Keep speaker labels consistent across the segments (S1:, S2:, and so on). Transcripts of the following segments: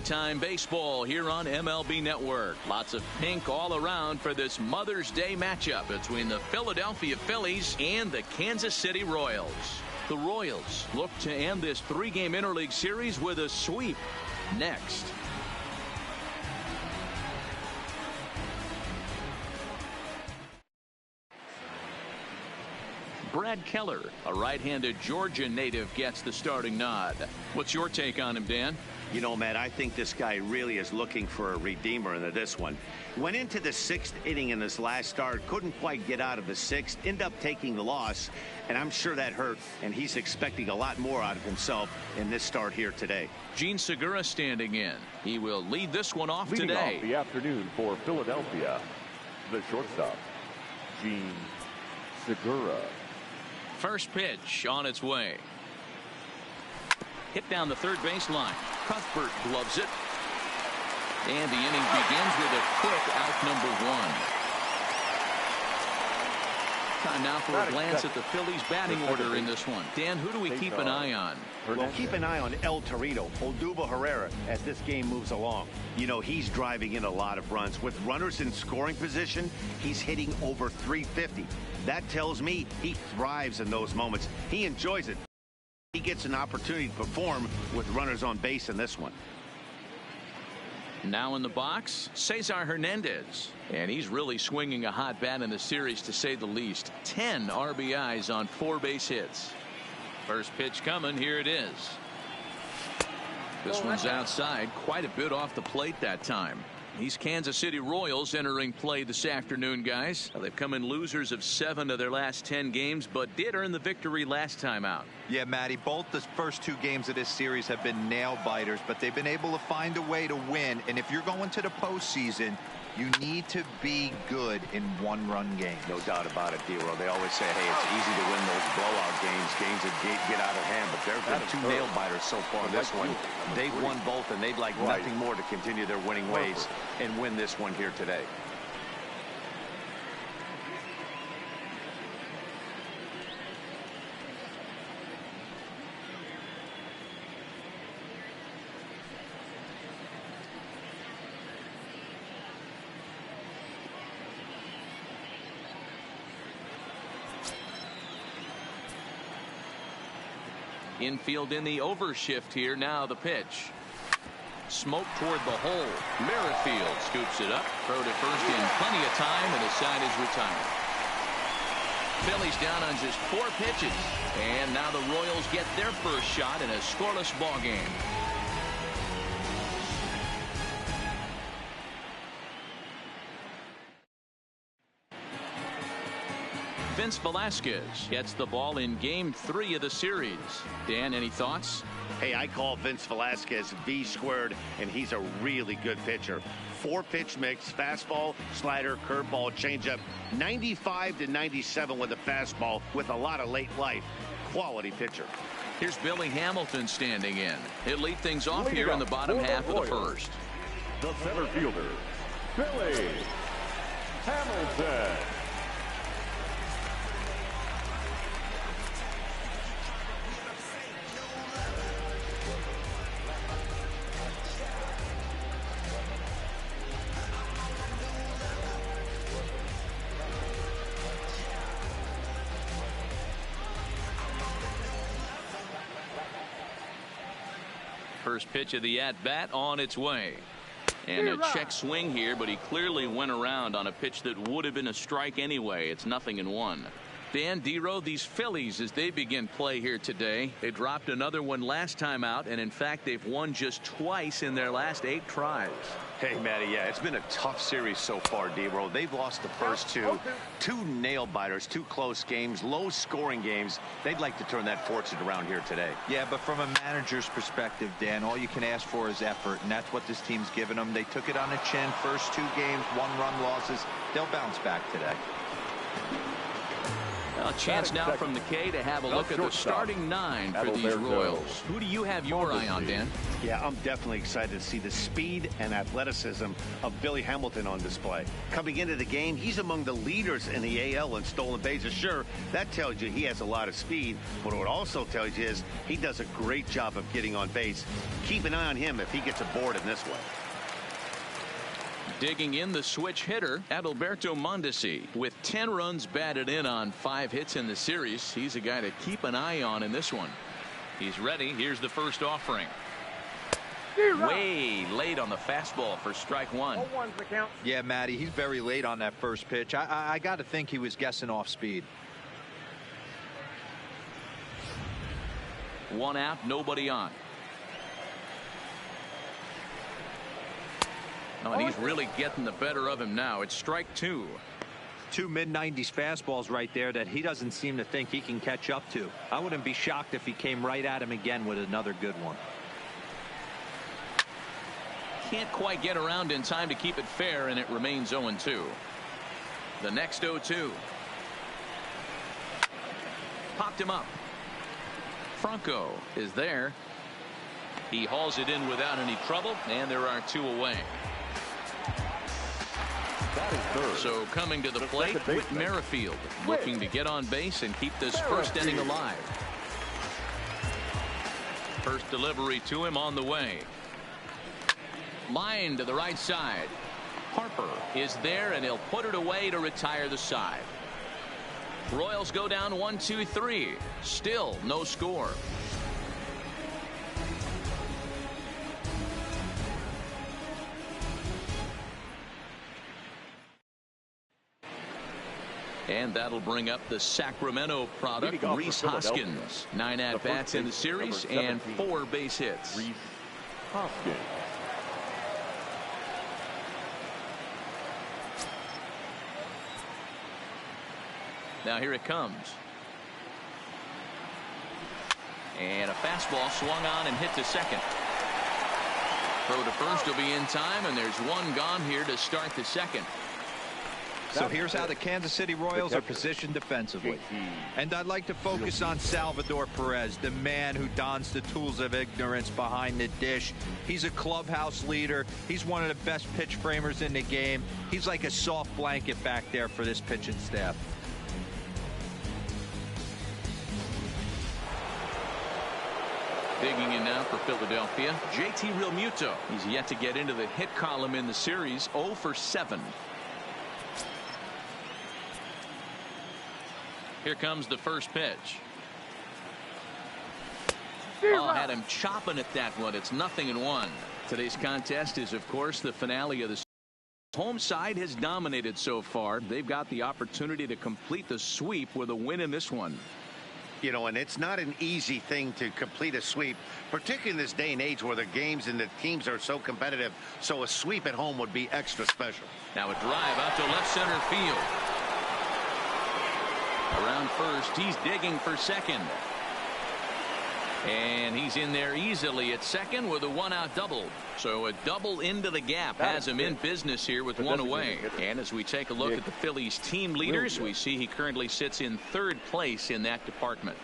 S1: Time baseball here on MLB Network. Lots of pink all around for this Mother's Day matchup between the Philadelphia Phillies and the Kansas City Royals. The Royals look to end this 3-game interleague series with a sweep. Next. Brad Keller, a right-handed Georgia native, gets the starting nod. What's your take on him, Dan?
S2: You know, Matt, I think this guy really is looking for a redeemer into this one. Went into the 6th inning in this last start, couldn't quite get out of the 6th, end up taking the loss, and I'm sure that hurt, and he's expecting a lot more out of himself in this start here today.
S1: Gene Segura standing in. He will lead this one off
S3: Leading
S1: today.
S3: Off the afternoon for Philadelphia, the shortstop, Gene Segura.
S1: First pitch on its way. Hit down the third baseline. Cuthbert gloves it. And the inning begins with a quick out number 1. Time now for a glance at the Phillies batting order in this one. Dan, who do we keep an eye on?
S2: Well, keep an eye on El Torito, Odubel Herrera, as this game moves along. You know, he's driving in a lot of runs. With runners in scoring position, he's hitting over 350. That tells me he thrives in those moments. He enjoys it. He gets an opportunity to perform with runners on base in this one.
S1: Now in the box, Cesar Hernandez. And he's really swinging a hot bat in the series, to say the least. 10 RBIs on 4 base hits. First pitch coming. Here it is. This one's outside, quite a bit off the plate that time. These Kansas City Royals entering play this afternoon, guys. They've come in losers of 7 of their last 10 games, but did earn the victory last time out.
S4: Yeah, Matty, both the first 2 games of this series have been nail biters, but they've been able to find a way to win. And if you're going to the postseason, you need to be good in one-run games.
S2: No doubt about it, D-Row. They always say, hey, it's easy to win those blowout games that get out of hand. But there have been 2 nail-biters so far in this one. They've won both, and they'd like nothing more to continue their winning ways and win this one here today.
S1: Infield in the overshift here. Now the pitch. Smoke toward the hole. Merrifield scoops it up. Throw to first in plenty of time, and the side is retired. Phillies down on just 4 pitches. And now the Royals get their first shot in a scoreless ball game. Vince Velasquez gets the ball in game 3 of the series. Dan, any thoughts?
S2: Hey, I call Vince Velasquez V squared, and he's a really good pitcher. 4-pitch mix, fastball, slider, curveball, changeup. 95 to 97 with a fastball with a lot of late life. Quality pitcher.
S1: Here's Billy Hamilton standing in. He'll lead things off here in the bottom half of the first.
S3: The center fielder, Billy Hamilton.
S1: First pitch of the at-bat on its way. And a check swing here, but he clearly went around on a pitch that would have been a strike anyway. It's 0-1. Dan, D-Row, these Phillies, as they begin play here today, they dropped another one last time out, and in fact they've won just twice in their last 8 tries.
S2: Hey, Matty, yeah, it's been a tough series so far, D-Row. They've lost the first 2. 2 nail-biters, 2 close games, low-scoring games. They'd like to turn that fortune around here today.
S4: Yeah, but from a manager's perspective, Dan, all you can ask for is effort, and that's what this team's given them. They took it on the chin. First 2 games, 1-run losses. They'll bounce back today.
S1: A chance now from the K to have a look at the starting 9 for these Royals. Who do you have your eye on, Dan?
S2: Yeah, I'm definitely excited to see the speed and athleticism of Billy Hamilton on display. Coming into the game, he's among the leaders in the AL in stolen bases. Sure, that tells you he has a lot of speed, but what it also tells you is he does a great job of getting on base. Keep an eye on him if he gets aboard in this one.
S1: Digging in the switch hitter, Adalberto Mondesi, with 10 runs batted in on 5 hits in the series. He's a guy to keep an eye on in this one. He's ready. Here's the first offering. Way late on the fastball for strike 1.
S4: Yeah, Matty, he's very late on that first pitch. I got to think he was guessing off speed.
S1: 1 out, nobody on. Oh, and he's really getting the better of him now. It's strike 2.
S4: 2 mid-90s fastballs right there that he doesn't seem to think he can catch up to. I wouldn't be shocked if he came right at him again with another good one.
S1: Can't quite get around in time to keep it fair, and it remains 0-2. The next 0-2. Popped him up. Franco is there. He hauls it in without any trouble, and there are 2 away. So coming to the plate, Whit Merrifield, looking to get on base and keep this first inning alive. First delivery to him on the way. Line to the right side. Harper is there, and he'll put it away to retire the side. Royals go down 1-2-3. Still no score. And that'll bring up the Sacramento product, Rhys Hoskins. 9 at-bats in the series and 4 base hits.
S3: Rhys Hoskins.
S1: Now here it comes. And a fastball swung on and hit to second. Throw to first will be in time, and there's 1 gone here to start the second.
S4: So here's how the Kansas City Royals are positioned defensively. And I'd like to focus on Salvador Perez, the man who dons the tools of ignorance behind the dish. He's a clubhouse leader. He's one of the best pitch framers in the game. He's like a soft blanket back there for this pitching staff.
S1: Digging in now for Philadelphia, JT Realmuto. He's yet to get into the hit column in the series, 0 for 7. Here comes the first pitch. Oh, had him chopping at that one. It's 0-1. Today's contest is, of course, the finale of the home side has dominated so far. They've got the opportunity to complete the sweep with a win in this one.
S2: You know, and it's not an easy thing to complete a sweep, particularly in this day and age where the games and the teams are so competitive. So a sweep at home would be extra special.
S1: Now a drive out to left center field. Around first, he's digging for second. And he's in there easily at second with a 1-out double. So a double into the gap has him in business here with 1 away. And as we take a look at the Phillies team leaders, we see he currently sits in 3rd place in that department.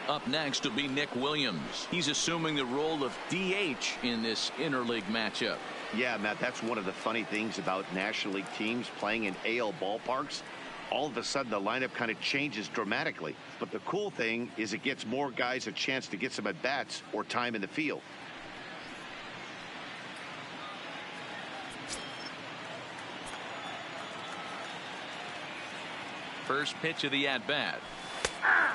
S1: Up next will be Nick Williams. He's assuming the role of DH in this interleague matchup.
S2: Yeah, Matt, that's one of the funny things about National League teams playing in AL ballparks. All of a sudden, the lineup kind of changes dramatically. But the cool thing is it gets more guys a chance to get some at-bats or time in the field.
S1: First pitch of the at-bat.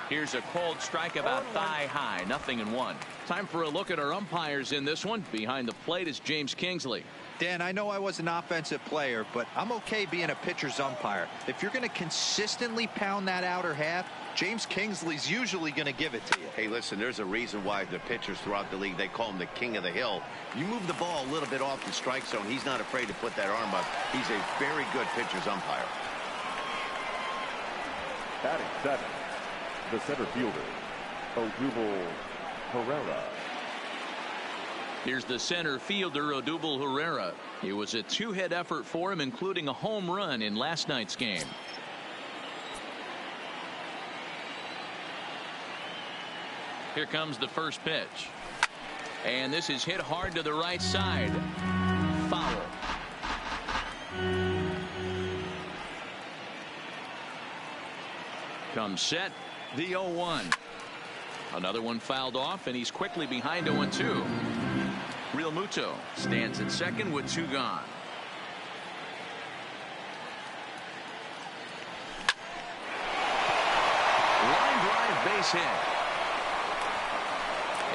S1: Here's a cold strike about thigh high. 0-1. Time for a look at our umpires in this one. Behind the plate is James Kingsley.
S4: Dan, I know I was an offensive player, but I'm okay being a pitcher's umpire. If you're going to consistently pound that outer half, James Kingsley's usually going to give it to you.
S2: Hey, listen, there's a reason why the pitchers throughout the league, they call him the king of the hill. You move the ball a little bit off the strike zone, he's not afraid to put that arm up. He's a very good pitcher's umpire.
S3: Batting 7, the center fielder, Odubel Herrera.
S1: Here's the center fielder, Odubel Herrera. It was a two-hit effort for him, including a home run in last night's game. Here comes the first pitch. And this is hit hard to the right side. Foul. Comes set. The 0-1. Another one fouled off, and he's quickly behind 0-2. Real Muto stands at second with two gone. Line drive, base hit.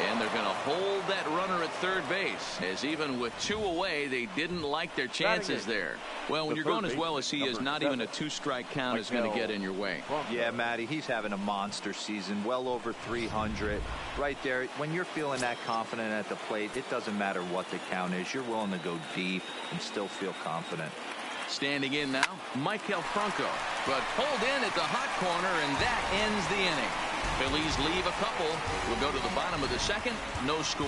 S1: And they're going to hold that runner at third base, as even with two away, they didn't like their chances there. Well, when you're going as well as he is, not even a two-strike count is going to get in your way.
S4: Yeah, Matty, he's having a monster season, well over 300. Right there, when you're feeling that confident at the plate, it doesn't matter what the count is. You're willing to go deep and still feel confident.
S1: Standing in now, Michael Franco, but pulled in at the hot corner, and that ends the inning. Phillies leave a couple. We'll go to the bottom of the second. No score.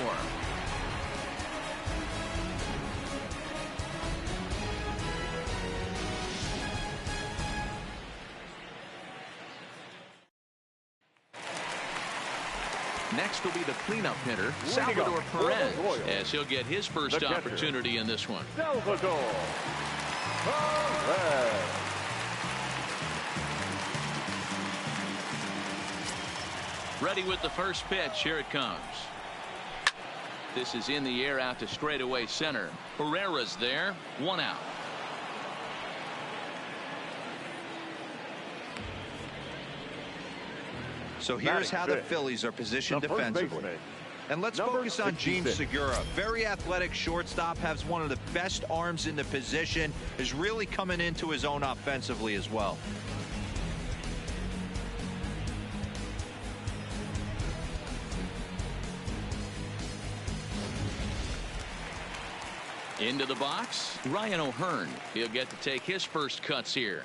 S1: Next will be the cleanup hitter, Salvador Perez, as he'll get his first opportunity in this one.
S3: Salvador Perez.
S1: Ready with the first pitch. Here it comes. This is in the air out to straightaway center. Herrera's there. One out.
S4: So here's how the Phillies are positioned defensively. And let's focus on Gene Segura. Very athletic shortstop, has one of the best arms in the position, is really coming into his own offensively as well.
S1: Into the box, Ryan O'Hearn. He'll get to take his first cuts here.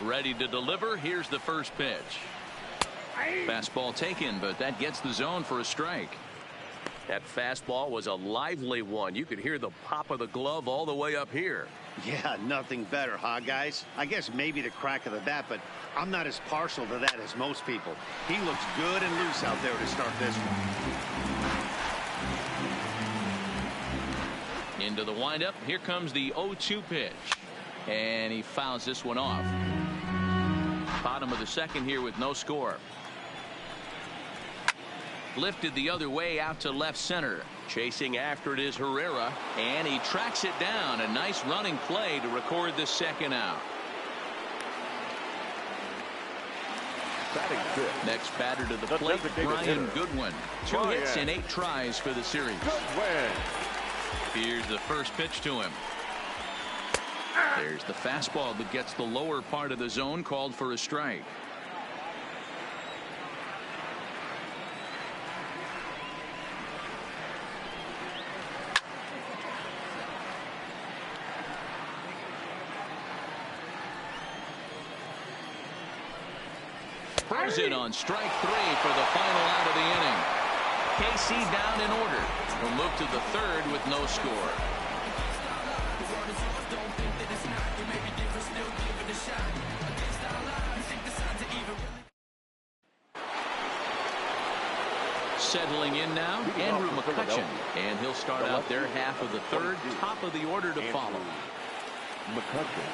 S1: Ready to deliver. Here's the first pitch. Fastball taken, but that gets the zone for a strike.
S5: That fastball was a lively one. You could hear the pop of the glove all the way up here.
S2: Yeah, nothing better, huh, guys? I guess maybe the crack of the bat, but I'm not as partial to that as most people. He looks good and loose out there to start this one.
S1: Into the windup. Here comes the 0-2 pitch. And he fouls this one off. Bottom of the second here with no score. Lifted the other way out to left center.
S5: Chasing after it is Herrera.
S1: And he tracks it down. A nice running play to record the second out. Next batter to the plate, Brian Goodwin. 2 hits in 8 tries for the series. Here's the first pitch to him. There's the fastball that gets the lower part of the zone, called for a strike. Throws it on strike 3 for the final out of the inning. KC down in order. We'll move to the third with no score. Settling in now, Andrew McCutchen, and he'll start out their half of the third, top of the order to follow.
S3: McCutchen.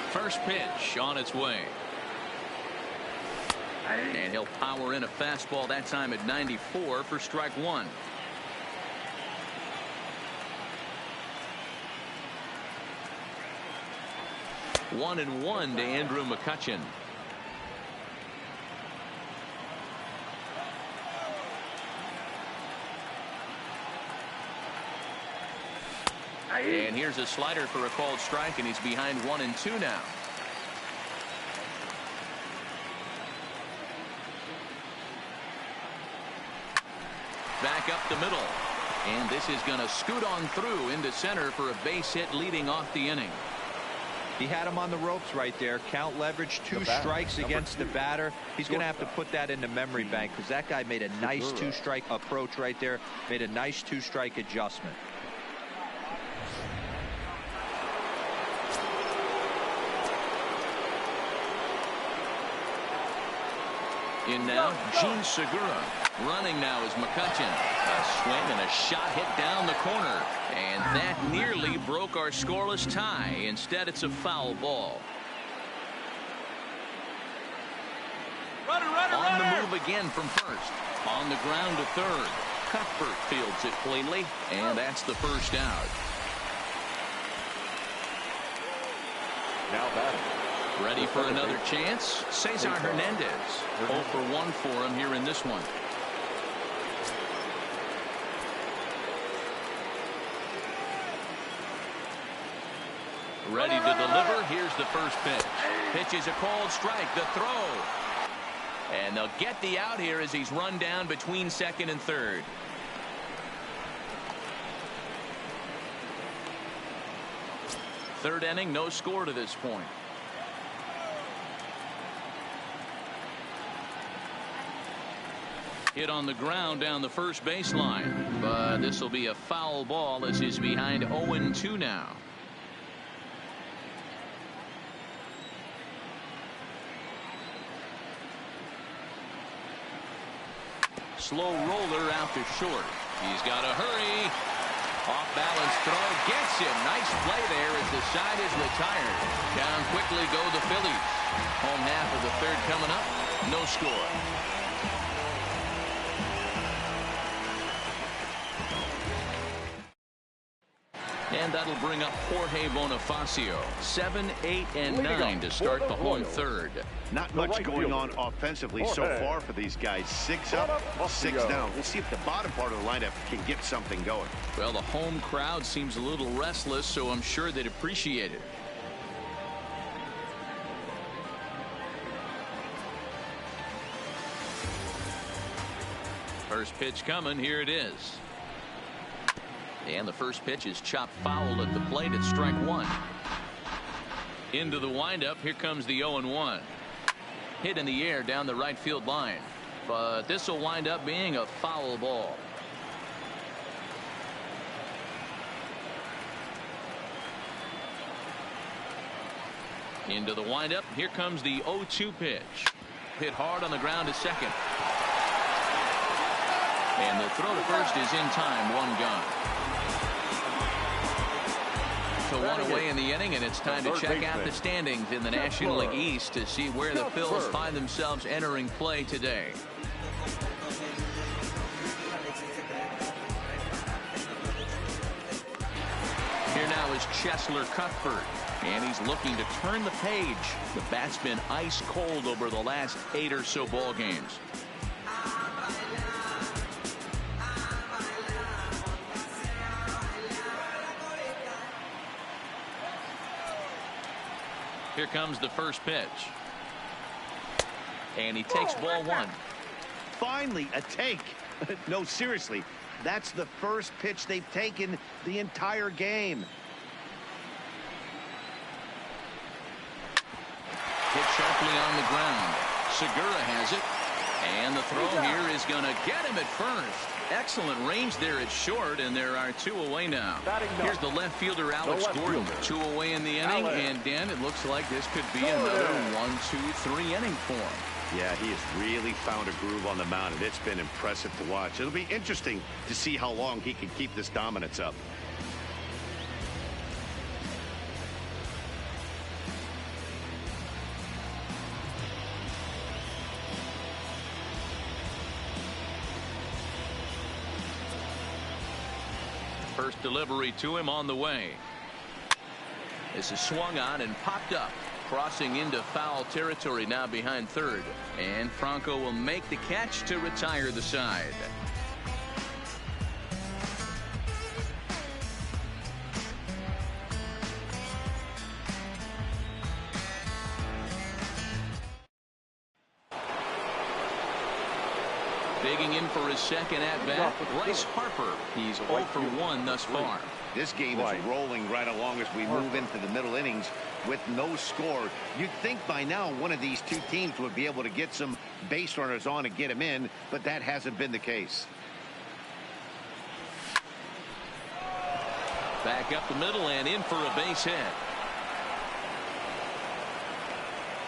S1: First pitch on its way. And he'll power in a fastball, that time at 94 for strike 1. One and one to Andrew McCutchen. And here's a slider for a called strike, and he's behind 1-2 now. Back up the middle. And this is going to scoot on through into center for a base hit leading off the inning.
S4: He had him on the ropes right there. Count leverage, 2 strikes against the batter. He's going to have to put that in the memory bank because that guy made a nice 2-strike approach right there. Made a nice 2-strike adjustment.
S1: In now, Gene Segura. Running now is McCutcheon. A swing and a shot hit down the corner. And that nearly broke our scoreless tie. Instead, it's a foul ball. On the move again from first. On the ground to third. Cuthbert fields it cleanly. And that's the first out.
S3: Now batting.
S1: Ready for another chance? Cesar Hernandez. 0 for 1 for him here in this one. Ready to deliver. Here's the first pitch. Pitch is a called strike. The throw. And they'll get the out here as he's run down between second and third. Third inning, no score to this point. Hit on the ground down the first baseline. But this will be a foul ball as he's behind 0-2 now. Slow roller out to short. He's got to hurry. Off balance throw gets him. Nice play there as the side is retired. Down quickly go the Phillies. Home half of the third coming up. No score. And that'll bring up Jorge Bonifacio. 7, 8, and 9 to start the home third.
S2: Not much going on offensively so far for these guys. 6 up, 6 down. We'll see if the bottom part of the lineup can get something going.
S1: Well, the home crowd seems a little restless, so I'm sure they'd appreciate it. First pitch coming. Here it is. And the first pitch is chopped foul at the plate at strike 1. Into the windup. Here comes the 0-1. Hit in the air down the right field line. But this will wind up being a foul ball. Into the windup. Here comes the 0-2 pitch. Hit hard on the ground to second. And the throw to first is in time. 1 gone. So 1 away in the inning, and it's time to check out the standings in the National League East to see where the Phils find themselves entering play today. Here now is Cheslor Cuthbert, and he's looking to turn the page. The bat's been ice cold over the last 8 or so ball games. Here comes the first pitch. And he takes ball 1.
S2: Finally, a take. No, seriously. That's the first pitch they've taken the entire game.
S1: Hit sharply on the ground. Segura has it. And the throw here is going to get him at first. Excellent range there at short, and there are 2 away now. Here's the left fielder, Alex Gordon. 2 away in the inning, and Dan, it looks like this could be another 1, 2, 3 inning for him.
S2: Yeah, he has really found a groove on the mound, and it's been impressive to watch. It'll be interesting to see how long he can keep this dominance up.
S1: First delivery to him on the way. This is swung on and popped up. Crossing into foul territory now behind third. And Franco will make the catch to retire the side. Digging in for his second at-bat, Bryce Harper. He's 0 for 1 thus far.
S2: This game is rolling right along as we move into the middle innings with no score. You'd think by now one of these two teams would be able to get some base runners on and get them in, but that hasn't been the case.
S1: Back up the middle and in for a base hit.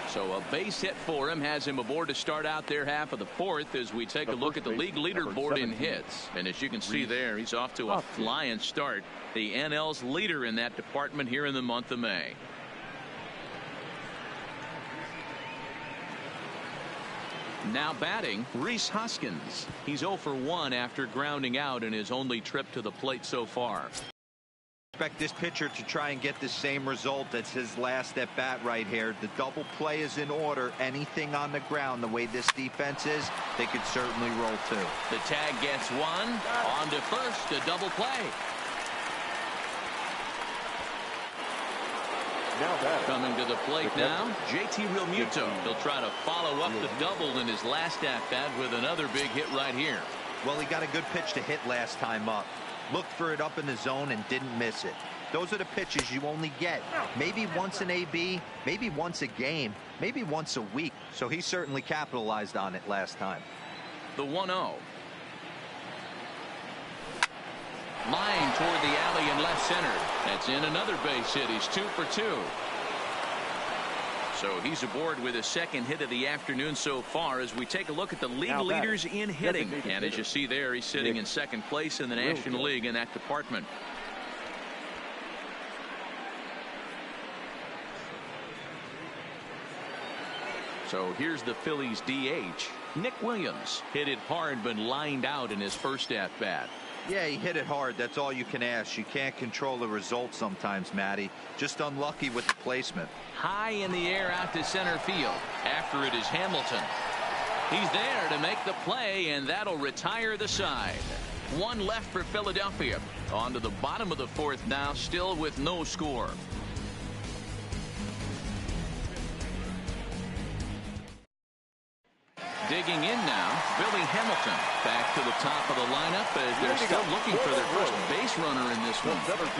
S1: So a base hit for him has him aboard to start out their half of the fourth as we take a look at the league leaderboard in hits. And as you can see there, he's off to a flying start. The NL's leader in that department here in the month of May. Now batting, Rhys Hoskins. He's 0 for 1 after grounding out in his only trip to the plate so far.
S4: Expect this pitcher to try and get the same result as his last at bat right here. The double play is in order. Anything on the ground, the way this defense is, they could certainly roll too.
S1: The tag gets one. On to first, a double play. Coming to the plate now, JT Realmuto. He'll try to follow up the double in his last at bat with another big hit right here.
S4: Well, he got a good pitch to hit last time up. Looked for it up in the zone and didn't miss it. Those are the pitches you only get maybe once an AB, maybe once a game, maybe once a week. So he certainly capitalized on it last time.
S1: The 1-0. Line toward the alley in left center. That's in another base hit. He's 2 for 2. So he's aboard with his second hit of the afternoon so far as we take a look at the league leaders in hitting. And as you see there, he's sitting in second place in the National League in that department. So here's the Phillies DH. Nick Williams hit it hard but lined out in his first at bat.
S4: Yeah, he hit it hard. That's all you can ask. You can't control the result sometimes, Matty. Just unlucky with the placement.
S1: High in the air out to center field. After it is Hamilton. He's there to make the play, and that'll retire the side. One left for Philadelphia. On to the bottom of the fourth now, still with no score. Digging in now, Billy Hamilton back to the top of the lineup as they're still looking for their first base runner in this one.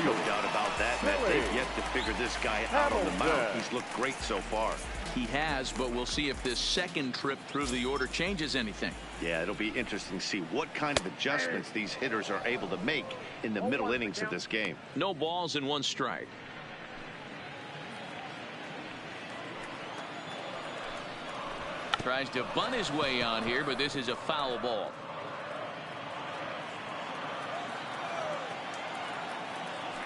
S2: No doubt about that. They've yet to figure this guy out on the mound. He's looked great so far.
S1: He has, but we'll see if this second trip through the order changes anything.
S2: Yeah, it'll be interesting to see what kind of adjustments these hitters are able to make in the middle innings of this game.
S1: No balls and one strike. Tries to bunt his way on here, but this is a foul ball.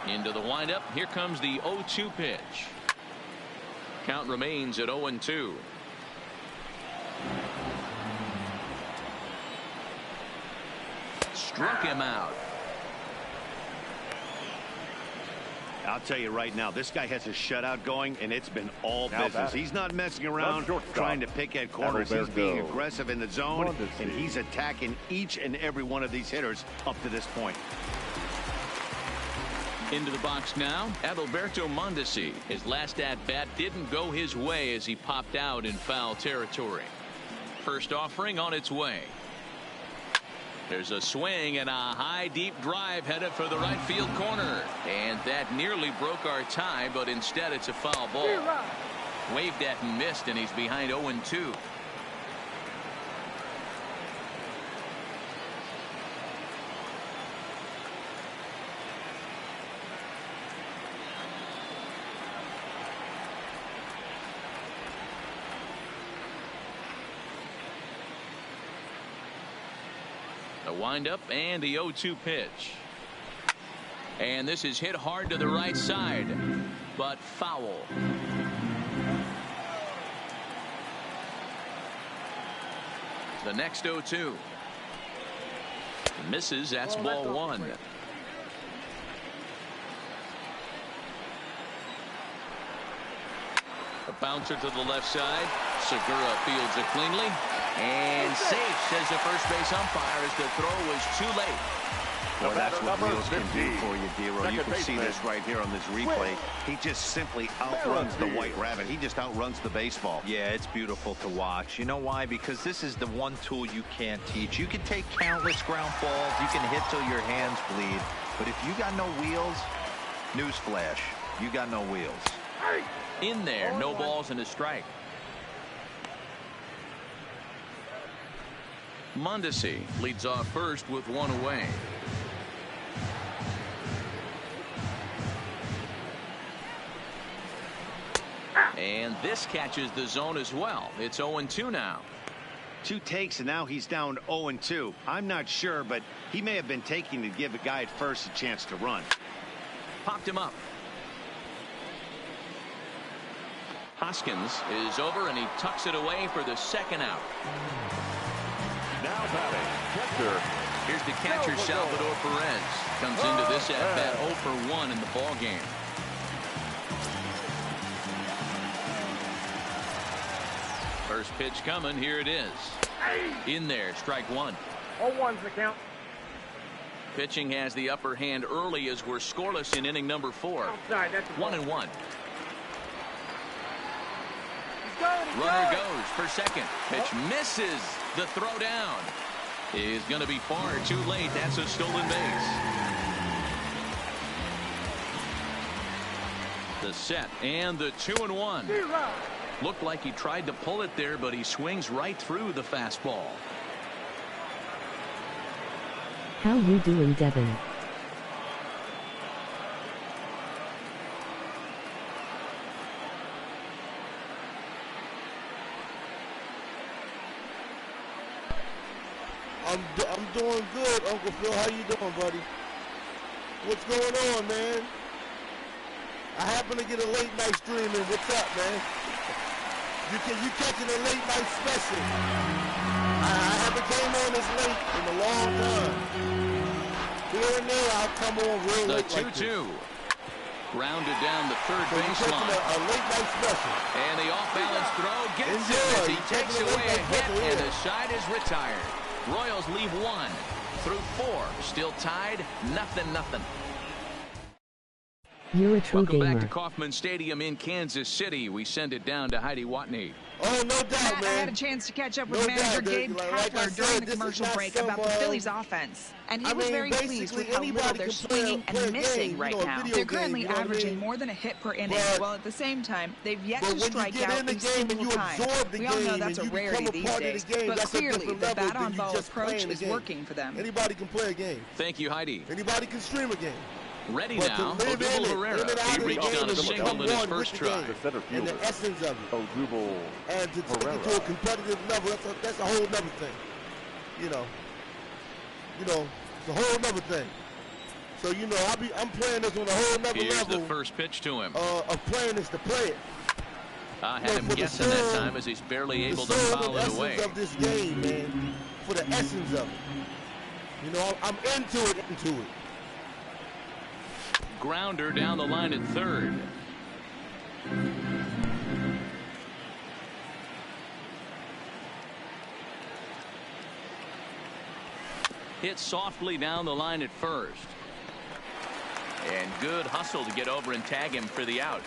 S1: Into the windup. Here comes the 0-2 pitch. Count remains at 0-2. Struck him out.
S2: I'll tell you right now, this guy has a shutout going, and it's been all business. He's not messing around trying to pick at corners. He's being aggressive in the zone, and he's attacking each and every one of these hitters up to this point.
S1: Into the box now, Adalberto Mondesi. His last at-bat didn't go his way as he popped out in foul territory. First offering on its way. There's a swing and a high deep drive headed for the right field corner, and that nearly broke our tie, but instead it's a foul ball. Waved at and missed, and he's behind 0-2. The windup and the 0-2 pitch. And this is hit hard to the right side, but foul. The next 0-2. Misses. That's ball one. A bouncer to the left side. Segura fields it cleanly. And safe, says the first base umpire, as the throw was too late.
S2: Well, that's what wheels can do for you, Dero. You can see this right here on this replay. He just simply outruns the White Rabbit. He just outruns the baseball.
S4: Yeah, it's beautiful to watch. You know why? Because this is the one tool you can't teach. You can take countless ground balls. You can hit till your hands bleed. But if you got no wheels, newsflash, you got no wheels.
S1: In there, no balls and a strike. Mondesi leads off first with one away. And this catches the zone as well. It's 0-2 now.
S2: 2 takes, and now he's down 0-2. I'm not sure, but he may have been taking to give a guy at first a chance to run.
S1: Popped him up. Hoskins is over, and he tucks it away for the second out.
S3: Now batting, catcher.
S1: Here's the catcher, Salvador Perez. Comes into this at-bat 0 for 1 in the ball game. First pitch coming. Here it is. In there, strike one.
S6: 0-1's the count.
S1: Pitching has the upper hand early as we're scoreless in inning number 4.
S6: Outside, that's
S1: 1-1. Runner goes for second. Pitch misses. The throw down is going to be far too late. That's a stolen base. The set and the 2-1. Looked like he tried to pull it there, but he swings right through the fastball.
S7: How you doing, Devin?
S8: I'm doing good, Uncle Phil. How you doing, buddy? What's going on, man? I happen to get a late night stream in. What's up, man? You catching a late night special. I haven't came on this late in a long time. Here and there, I'll come on real late.
S1: The 2-2. Grounded down the third baseline.
S8: A late night special.
S1: And the off-balance throw gets it as he takes away a hit, and the side is retired. Royals leave 1 through 4. Still tied, 0-0.
S7: You're a true
S1: Welcome
S7: gamer.
S1: back to Kauffman Stadium in Kansas City. We send it down to Heidi Watney.
S8: Oh, no doubt, man.
S9: I had a chance to catch up with manager Gabe Kapler during the commercial break about the Phillies offense. And he was very pleased with how little they're swinging and missing right now. They're currently averaging more than a hit per inning, while at the same time, they've yet to strike out a single time. We all know that's a rarity these days, but clearly the bat-on-ball approach is working for them.
S8: Anybody can play a game.
S1: Thank you, Heidi.
S8: Anybody can stream a game.
S1: Ready now, Odubel Herrera. He reached on a single in his first try.
S3: The center
S8: And
S3: fielder,
S8: the essence of it.
S3: Odubel
S8: And to take it to a competitive level, that's a whole nother thing. You know, it's a whole nother thing. So, I'm playing this on a whole nother
S1: Here's
S8: level.
S1: the first pitch to him.
S8: Of playing this to play it.
S1: I had him guessing that time as he's barely able to foul it away.
S8: The essence of this game, man. For the essence of it. I'm into it.
S1: Grounder down the line at third. Hit softly down the line at first. And good hustle to get over and tag him for the out.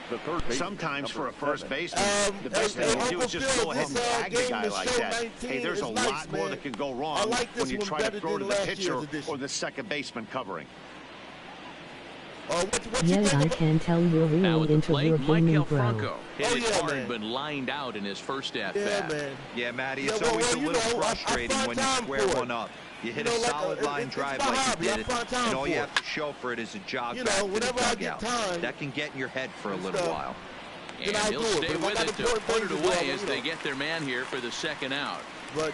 S3: the third baseman.
S2: Sometimes for a first baseman, the best thing to do is just go ahead and tag the guy like that. Hey, there's a lot more that can go wrong when you try to throw to the pitcher or the second baseman covering.
S7: Yes, I can tell you're really into your gaming, bro.
S1: Hit it hard, but lined out in his first at-bat.
S4: Yeah, Matty, it's always a little frustrating when you square one up. You hit a solid line drive like you did it, and all you have to show for it is a jog back to the dugout. That can get in your head for a little while.
S1: And he'll stay with it to put it away as they get their man here for the second out.
S8: But,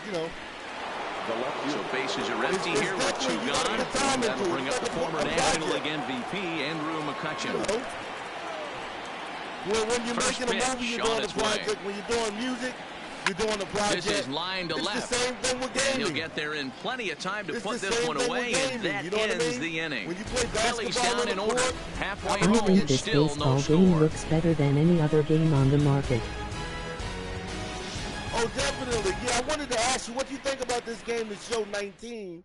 S1: so bases are empty here with two gone. That'll bring up the former National League MVP, Andrew McCutchen.
S8: Well, when you're
S1: First
S8: making a movie,
S1: pitch
S8: you're
S1: on
S8: doing a
S1: its way.
S8: project. When you're doing music, you're doing a project.
S1: This is line to left.
S8: It's the same thing with
S1: And
S8: gaming.
S1: he'll get there in plenty of time to
S8: It's
S1: put
S8: the
S1: this
S8: same
S1: one
S8: thing
S1: away,
S8: with
S1: and
S8: gaming,
S1: that
S8: you know what I
S1: ends
S8: mean?
S1: the inning.
S8: When you play
S1: Phillies
S8: basketball
S1: down
S8: on
S1: in
S8: the
S1: order.
S8: court,
S1: Halfway
S7: I
S1: home,
S7: think
S1: and
S7: this
S1: still no
S7: baseball game
S1: score.
S7: looks better than any other game on the market.
S8: Oh, Oh, definitely. Yeah, I wanted to ask you, what do you think about this game that showed 19?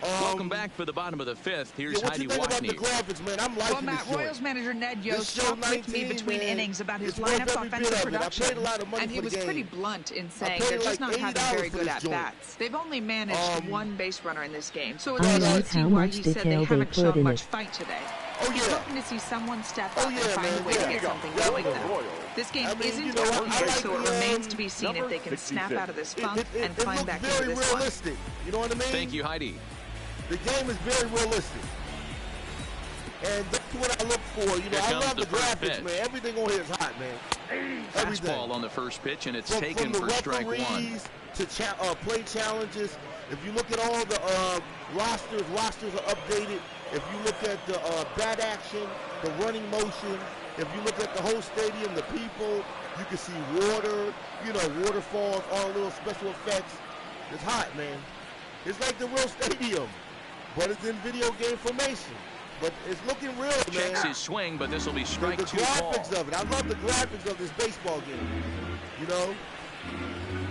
S1: Welcome back for the bottom of the fifth. Here's Heidi
S8: Watney. What you think about the graphics, man? I'm liking
S9: well, Matt,
S8: this
S9: Royals manager Ned Yost talked with me between innings about his lineup's offensive production, and he was pretty blunt in saying they're just not having very good at-bats. They've only managed one base runner in this game, so it's easy to see why he said they haven't shown much fight today. He's hoping to see someone step up and find a way to get something going, though. This game isn't over yet, so it remains to be seen if they can snap out of this funk and climb back into this one.
S8: You know what I mean?
S1: Thank you, Heidi.
S8: The game is very realistic. And that's what I look for. You know, I love the graphics, man. Everything on here is hot, man.
S1: Fastball on the first pitch, and it's taken for strike one.
S8: To play challenges. If you look at all the rosters are updated. If you look at the bat action, the running motion, if you look at the whole stadium, the people, you can see water, you know, waterfalls, all little special effects. It's hot, man. It's like the real stadium, but it's in video game formation. But it's looking real, man.
S1: Checks his swing, but this will be strike two ball.
S8: The graphics of it. I love the graphics of this baseball game. You know?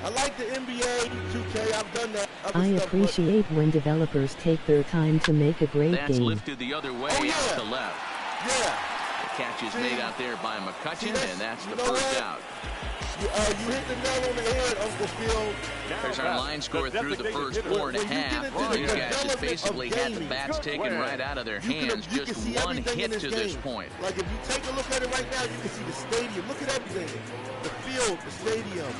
S8: I like the NBA 2K. I've done that.
S7: I appreciate when developers take their time to make a great game.
S1: That's lifted the other way out to left.
S8: Yeah.
S1: The catch is made out there by McCutcheon, and that's the first out.
S8: You hit the nail on the head, Uncle Phil.
S1: There's our line score through the first 4.5. These guys just basically had the bats taken right out of their hands. Just one hit to this point.
S8: Like if you take a look at it right now, you can see the stadium. Look at everything. The field, the stadium,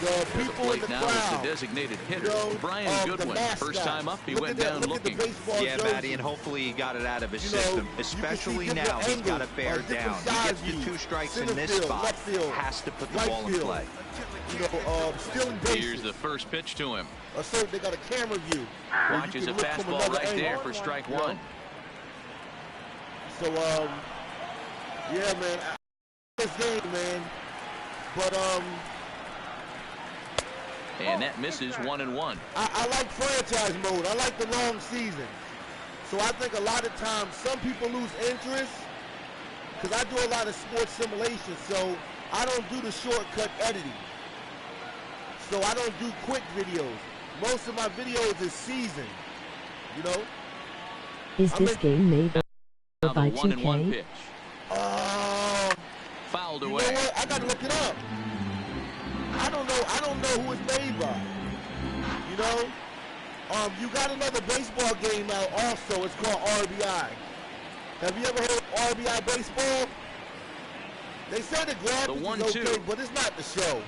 S8: the people in the crowd.
S1: Now is the designated hitter, Brian Goodwin. First time up, he went down looking.
S4: Yeah, Matty, and hopefully he got it out of his system. Especially now, he's got to bear down. He gets to 2 strikes in this spot. Has to put the ball in play.
S8: You know, stealing bases.
S1: Here's the first pitch to him.
S8: So they got a camera view.
S1: Watches a fastball right there for strike one.
S8: So, yeah, man. This game, man. But,
S1: and that misses 1-1.
S8: I like franchise mode. I like the long season. So I think a lot of times some people lose interest because I do a lot of sports simulation. So I don't do the shortcut editing. So I don't do quick videos. Most of my videos is seasoned. You know?
S7: Is this game made by
S1: 2K? Pitch. Fouled away.
S8: You know what? I gotta look it up. I don't know who it's made by. You know? You got another baseball game out also. It's called RBI. Have you ever heard of RBI baseball? They say the graphics is okay, but it's not the show.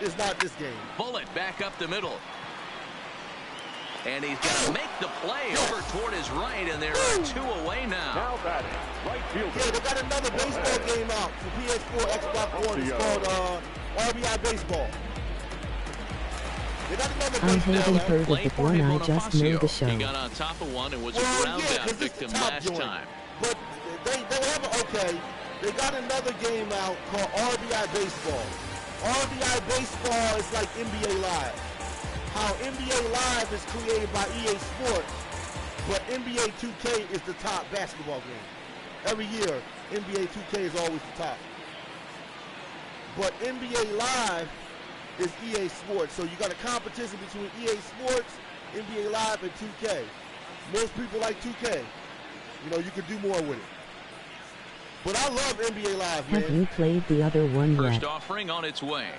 S8: It's not this game.
S1: Bullet back up the middle. And he's going to make the play over toward his right, and there are 2 away now.
S3: Now batting, right fielder.
S8: Yeah, they got another baseball game out for PS4, Xbox One. It's called RBI Baseball. They got another
S7: I haven't heard of the one, I just know the show.
S1: He got on top of one and was a ground-out victim last time.
S8: But they have they got another game out called RBI Baseball. RBI Baseball is like NBA Live. How NBA Live is created by EA Sports, but NBA 2K is the top basketball game. Every year, NBA 2K is always the top. But NBA Live is EA Sports, so you got a competition between EA Sports, NBA Live, and 2K. Most people like 2K. You know, you could do more with it. But I love NBA Live, man.
S7: Have you played the other one yet?
S1: First offering on its way.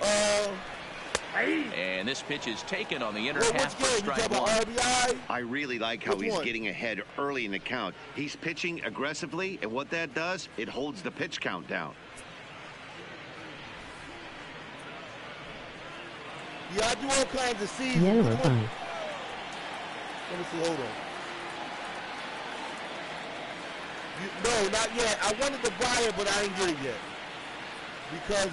S1: And this pitch is taken on the inner half for strike one.
S2: I really like how he's getting ahead early in the count. He's pitching aggressively, and what that does, it holds the pitch count down.
S8: Yeah, I do all kinds of seasons.
S7: Yeah,
S8: Let me see, hold on. No, not yet. I wanted to buy it, but I ain't get it yet. Because,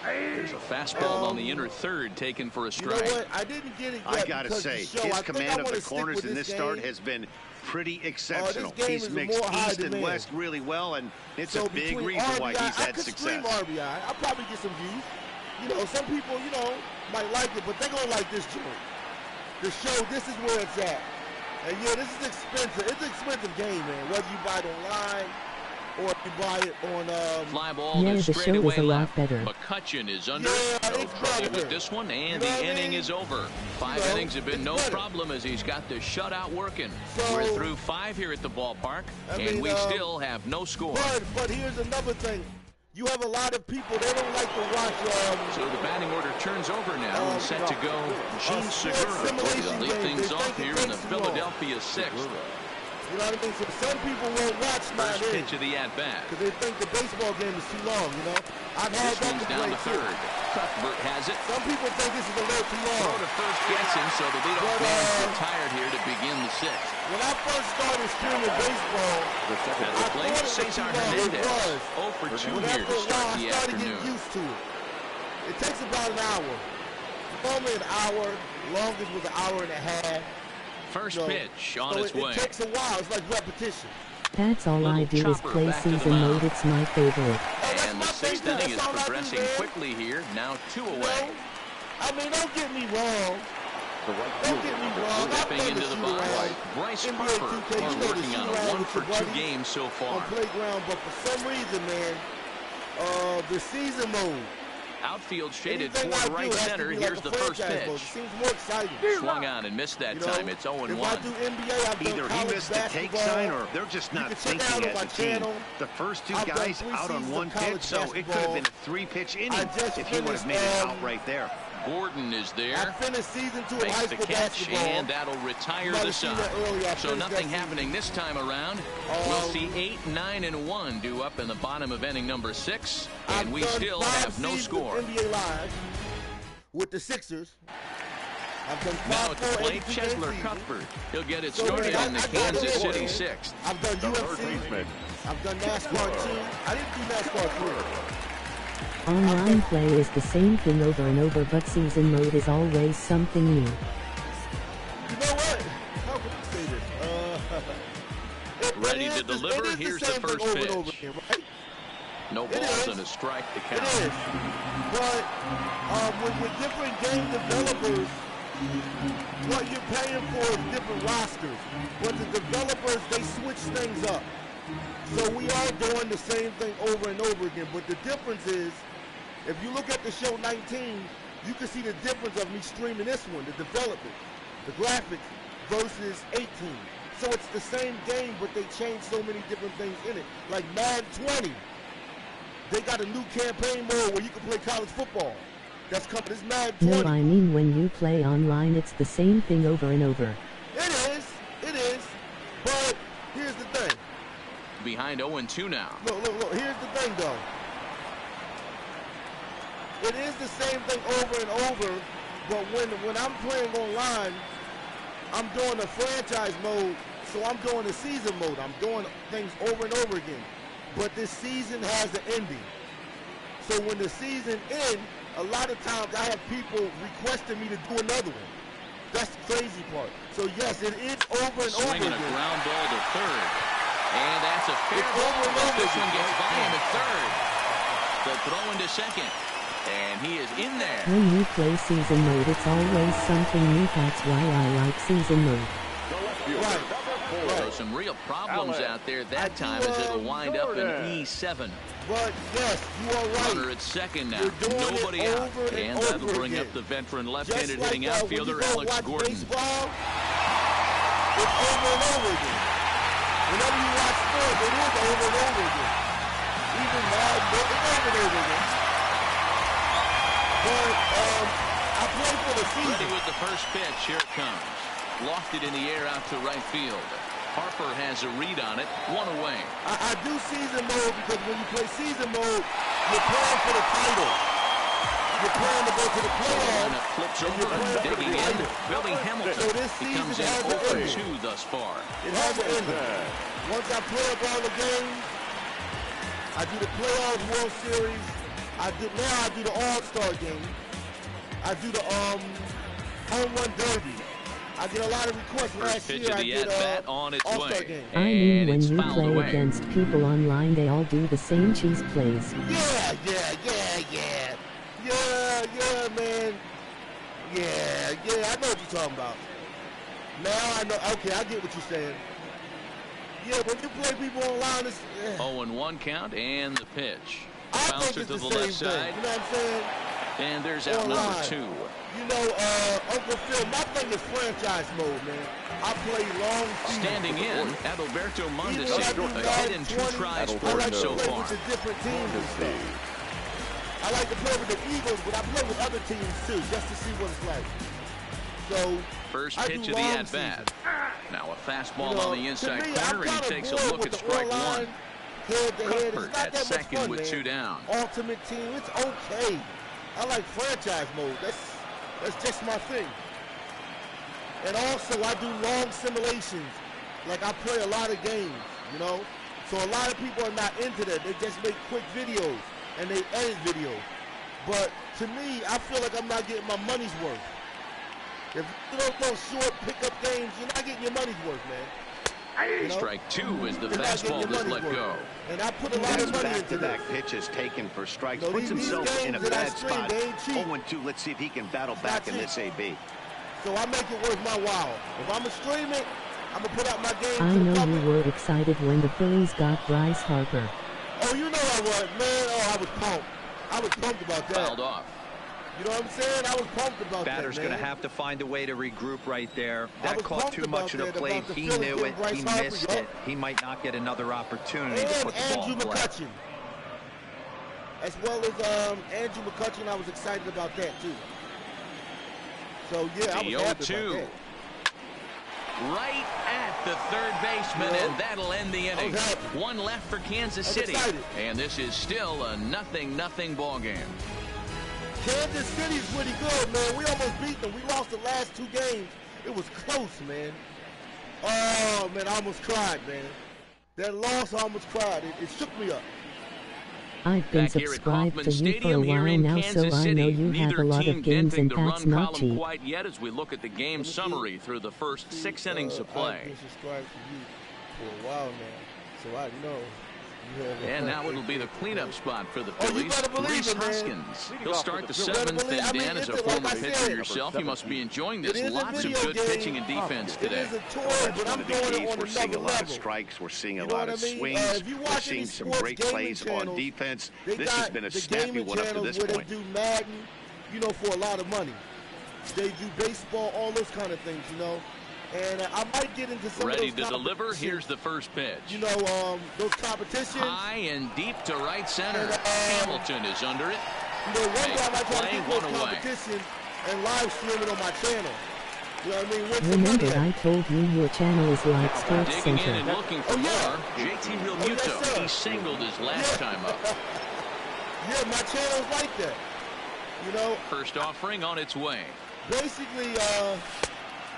S1: there's a fastball on the inner third taken for a strike.
S8: You know what? I didn't get it yet.
S2: I gotta say, his command of the corners in this start has been pretty exceptional. He's mixed east and west really well, and it's a big reason why he's had success.
S8: I could stream RBI. I'll probably get some views. You know, some people, you know, might like it, but they're gonna like this joint. The show, this is where it's at. And yeah, this is expensive. It's an expensive game, man. Whether you buy it online or if you buy it on
S1: fly ball
S7: yeah,
S1: to
S7: the show
S1: straightaway
S7: is a lot
S1: left.
S7: better.
S1: McCutcheon is under.
S8: Yeah,
S1: No
S8: it's
S1: trouble
S8: better.
S1: with this one, and
S8: You know
S1: the
S8: what I
S1: inning
S8: mean?
S1: is over. Five innings have been no problem as he's got the shutout working.
S8: So,
S1: we're through 5 here at the ballpark, and we still have no score.
S8: But here's another thing. You have a lot of people, they don't like to watch.
S1: So the batting order turns over now and set to go. Gene Segura to lead things off here in the Philadelphia 6th.
S8: You know what I mean? So some people won't watch
S1: First pitch of the at-bat.
S8: because they think the baseball game is too long, you know? I've had
S1: This
S8: that
S1: one's down to third. Cuthbert has it.
S8: Some people think this is a little too long.
S1: Throw to first gets him, so the leadoff man's retired here to begin the 6th.
S8: When I first started streaming baseball,
S1: At the plate, Cesar Hernandez. 0 for 2 here to start the
S8: I started
S1: afternoon.
S8: getting used to it. It takes about an hour. Normally an hour. Longest was an hour and a half.
S1: First pitch on its way.
S8: It takes a while. It's like repetition.
S7: That's all I do is play season mode. It's my favorite.
S1: And the 6th inning is progressing quickly here. Now 2 away.
S8: I mean, don't get me wrong. Don't get me wrong.
S1: Stepping into the box, Bryce Harper working on a 1 for 2 games so far.
S8: On playground, but for some reason, man, the season mode.
S1: Outfield shaded toward right center. Here's the first pitch.
S8: It seems more exciting.
S1: Swung on and missed that time. It's 0-1.
S8: If I do NBA, I've done
S2: Either he missed the take sign or they're just not thinking as a team. The first 2 guys out on 1 pitch, so it could have been a 3-pitch inning if he would have made it out right there.
S1: Gordon is there.
S8: I finished season 2 of high
S1: Makes the
S8: school
S1: catch,
S8: basketball.
S1: and that'll retire the side. So nothing happening this time around. We'll see 8, 9, and 1 due up in the bottom of inning number 6, and we still have no score.
S8: NBA Live with the Sixers. I've done
S1: Now at the plate, Chesler Cuthbert. He'll get it started in the Kansas City 6th.
S8: I've done UFC. I've done NASCAR 2. I didn't do NASCAR 3.
S7: Online play is the same thing over and over, but season mode is always something new.
S8: You know what? How can I say this?
S1: Ready to deliver. Here's the first pitch.
S8: Over again, right?
S1: No balls and a strike to count.
S8: It is. But with different game developers, what you're paying for is different rosters. But the developers, they switch things up. So we are doing the same thing over and over again. But the difference is, if you look at the show 19, you can see the difference of me streaming this one, the development, the graphics, versus 18. So it's the same game, but they changed so many different things in it. Like Madden 20, they got a new campaign mode where you can play college football. That's coming. It's Madden 20.
S7: No, I mean when you play online, it's the same thing over and over.
S8: It is. But here's the thing.
S1: Behind 0-2 now.
S8: Look. Here's the thing, though. It is the same thing over and over, but when I'm playing online, I'm doing a franchise mode, so I'm doing a season mode. I'm doing things over and over again. But this season has an ending. So when the season ends, a lot of times I have people requesting me to do another one. That's the crazy part. So yes, it is over and over
S1: Swinging
S8: again.
S1: a ground ball to third. And that's a fair ball, but this one gets by him at third. The throw into second. And he is in there.
S7: When you play season mode, it's always something new. That's why I like season mode.
S8: Right.
S1: So some real problems out there that time as it'll wind up in E7.
S8: But yes, you are right.
S1: Runner at second now.
S8: You're doing
S1: Nobody
S8: it
S1: out.
S8: over
S1: And
S8: over
S1: that'll bring
S8: again.
S1: up the veteran
S8: Just
S1: left-handed
S8: like,
S1: hitting outfielder
S8: when you go
S1: Alex
S8: watch
S1: Gordon.
S8: Baseball, it's over and over again. Whenever you watch sports, it is over and over again. Even Madden, it's over and over again. But I play for the season.
S1: Ready with the first pitch. Here it comes. Lofted in the air out to right field. Harper has a read on it. 1 away.
S8: I do season mode because when you play season mode, you're playing for the title. You're playing to go to the playoffs.
S1: And it flips over and digging in. Billy Hamilton.
S8: So this
S1: He comes
S8: season
S1: in
S8: has
S1: 0 for 2
S8: an ending.
S1: thus far.
S8: It has an ending. Once I play up all the games, I do the playoffs, World Series. Now I do the All-Star game. I do the home run derby. I get a lot of requests.
S1: First
S8: Last
S1: pitch
S8: year
S1: of
S8: I
S1: the
S8: did
S1: at-bat on its
S8: All-Star
S1: way.
S8: game.
S7: I mean,
S1: And
S7: when
S1: it's
S7: you
S1: fouled
S7: play
S1: away.
S7: against people online, they all do the same cheese plays.
S8: Yeah, man. Yeah, I know what you're talking about. Now I know. Okay, I get what you're saying. Yeah, when you play people online, it's...
S1: 0-1 count, and the pitch.
S8: I
S1: Bouncer
S8: think it's
S1: to the
S8: the
S1: left
S8: same
S1: side.
S8: thing. You know what I'm saying?
S1: And there's out number 2.
S8: You know, Uncle Phil, my thing is franchise mode, man. I play long seasons.
S1: Standing in, Adalberto Mondesi, a hit and 2 tries for
S8: I like
S1: him
S8: to
S1: so
S8: play
S1: far.
S8: with the different teams and stuff. I like to play with the Eagles, but I play with other teams too, just to see what it's like. So,
S1: first pitch of the at-bat. Now a fastball on the inside corner, and he takes a look at strike 1. Cuthbert at second with 2 down.
S8: Ultimate team, it's okay. I like franchise mode. That's just my thing. And also, I do long simulations. Like, I play a lot of games, you know? So a lot of people are not into that. They just make quick videos, and they edit videos. But to me, I feel like I'm not getting my money's worth. If you don't go short pickup games, you're not getting your money's worth, man. You know?
S1: Strike 2 as the fastball is let go.
S8: And I put a lot of money into that.
S2: Back-to-back pitches taken for strikes.
S8: No,
S2: Puts himself in a bad spot.
S8: They ain't cheap.
S2: 0-2. Let's see if he can battle back in this AB.
S8: So I make it worth my while. If I'm going to stream it, I'm going to put out my game.
S7: I know you were excited when the Phillies got Bryce Harper.
S8: Oh, you know I was, man. Oh, I was pumped. I was pumped about that.
S1: Fouled off.
S8: You know what I'm saying? I was pumped about
S4: Batter's
S8: that,
S4: going to have to find a way to regroup right there. That caught too much of the plate. He knew it. He missed it. He might not get another opportunity to put the ball in play.
S8: McCutchen. As well as Andrew McCutchen, I was excited about that too. So yeah, I was happy about that.
S1: Right at the third baseman, and that'll end the inning. One left for Kansas City, and this is still a 0-0 ball game.
S8: Kansas City's pretty good, man. We almost beat them. We lost the last 2 games. It was close, man. Oh, man, I almost cried, man. That loss, I almost cried. It shook me up.
S7: I've been subscribed to you for a while now, so I know you have a lot of games, and that's not cheap.
S1: Quite yet as we look at the game summary through the first 6 innings of play.
S8: I've been subscribed to you for a while now, so I know.
S1: And now it'll be the cleanup spot for the Phillies. Reese Hoskins. He'll start the 7th, and Dan, as a former pitcher yourself, you must be enjoying this. Lots of good pitching and defense today.
S8: It is a toy, but I'm doing it on
S2: We're seeing a lot of
S8: level.
S2: strikes. We're seeing a lot of swings. We're seeing some great plays on defense. This has been a snappy one up to this point.
S8: They do Madden, you know, for a lot of money. They do baseball, all those kind of things, you know. And I might get into some
S1: ready
S8: of those
S1: to deliver. Here's the first pitch.
S8: You know, those competitions.
S1: High and deep to right center. And, Hamilton is under it.
S8: You know, one day I might try to get those competitions and live stream it on my channel. You know what I mean?
S7: Remember, I told you your channel is like Sports
S1: Digging
S7: Center.
S1: in and looking for more. JT Realmuto. He singled his last time up.
S8: Yeah, my channel's like that. You know.
S1: First offering on its way.
S8: Basically,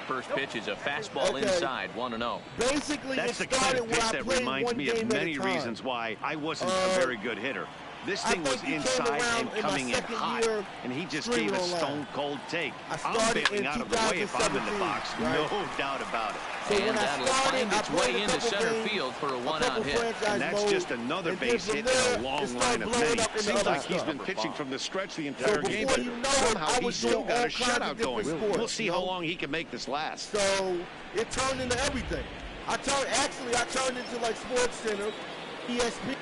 S1: first pitch is a fastball inside, 1-0.
S8: Basically,
S2: that's the kind of pitch that reminds me of many reasons why I wasn't a very good hitter. This thing was inside and coming in hot, and he just gave a stone-cold take. I'm bailing out of the way if I'm in the box, no doubt about it.
S8: So
S1: and that'll find its way into center field for a one-out hit.
S2: And that's just another base hit in a long line of many. Seems like he's been pitching from the stretch the entire game, but somehow he's still got a shutout going. We'll see how long he can make this last.
S8: So it turned into everything. I turned into like Sports Center, ESPN.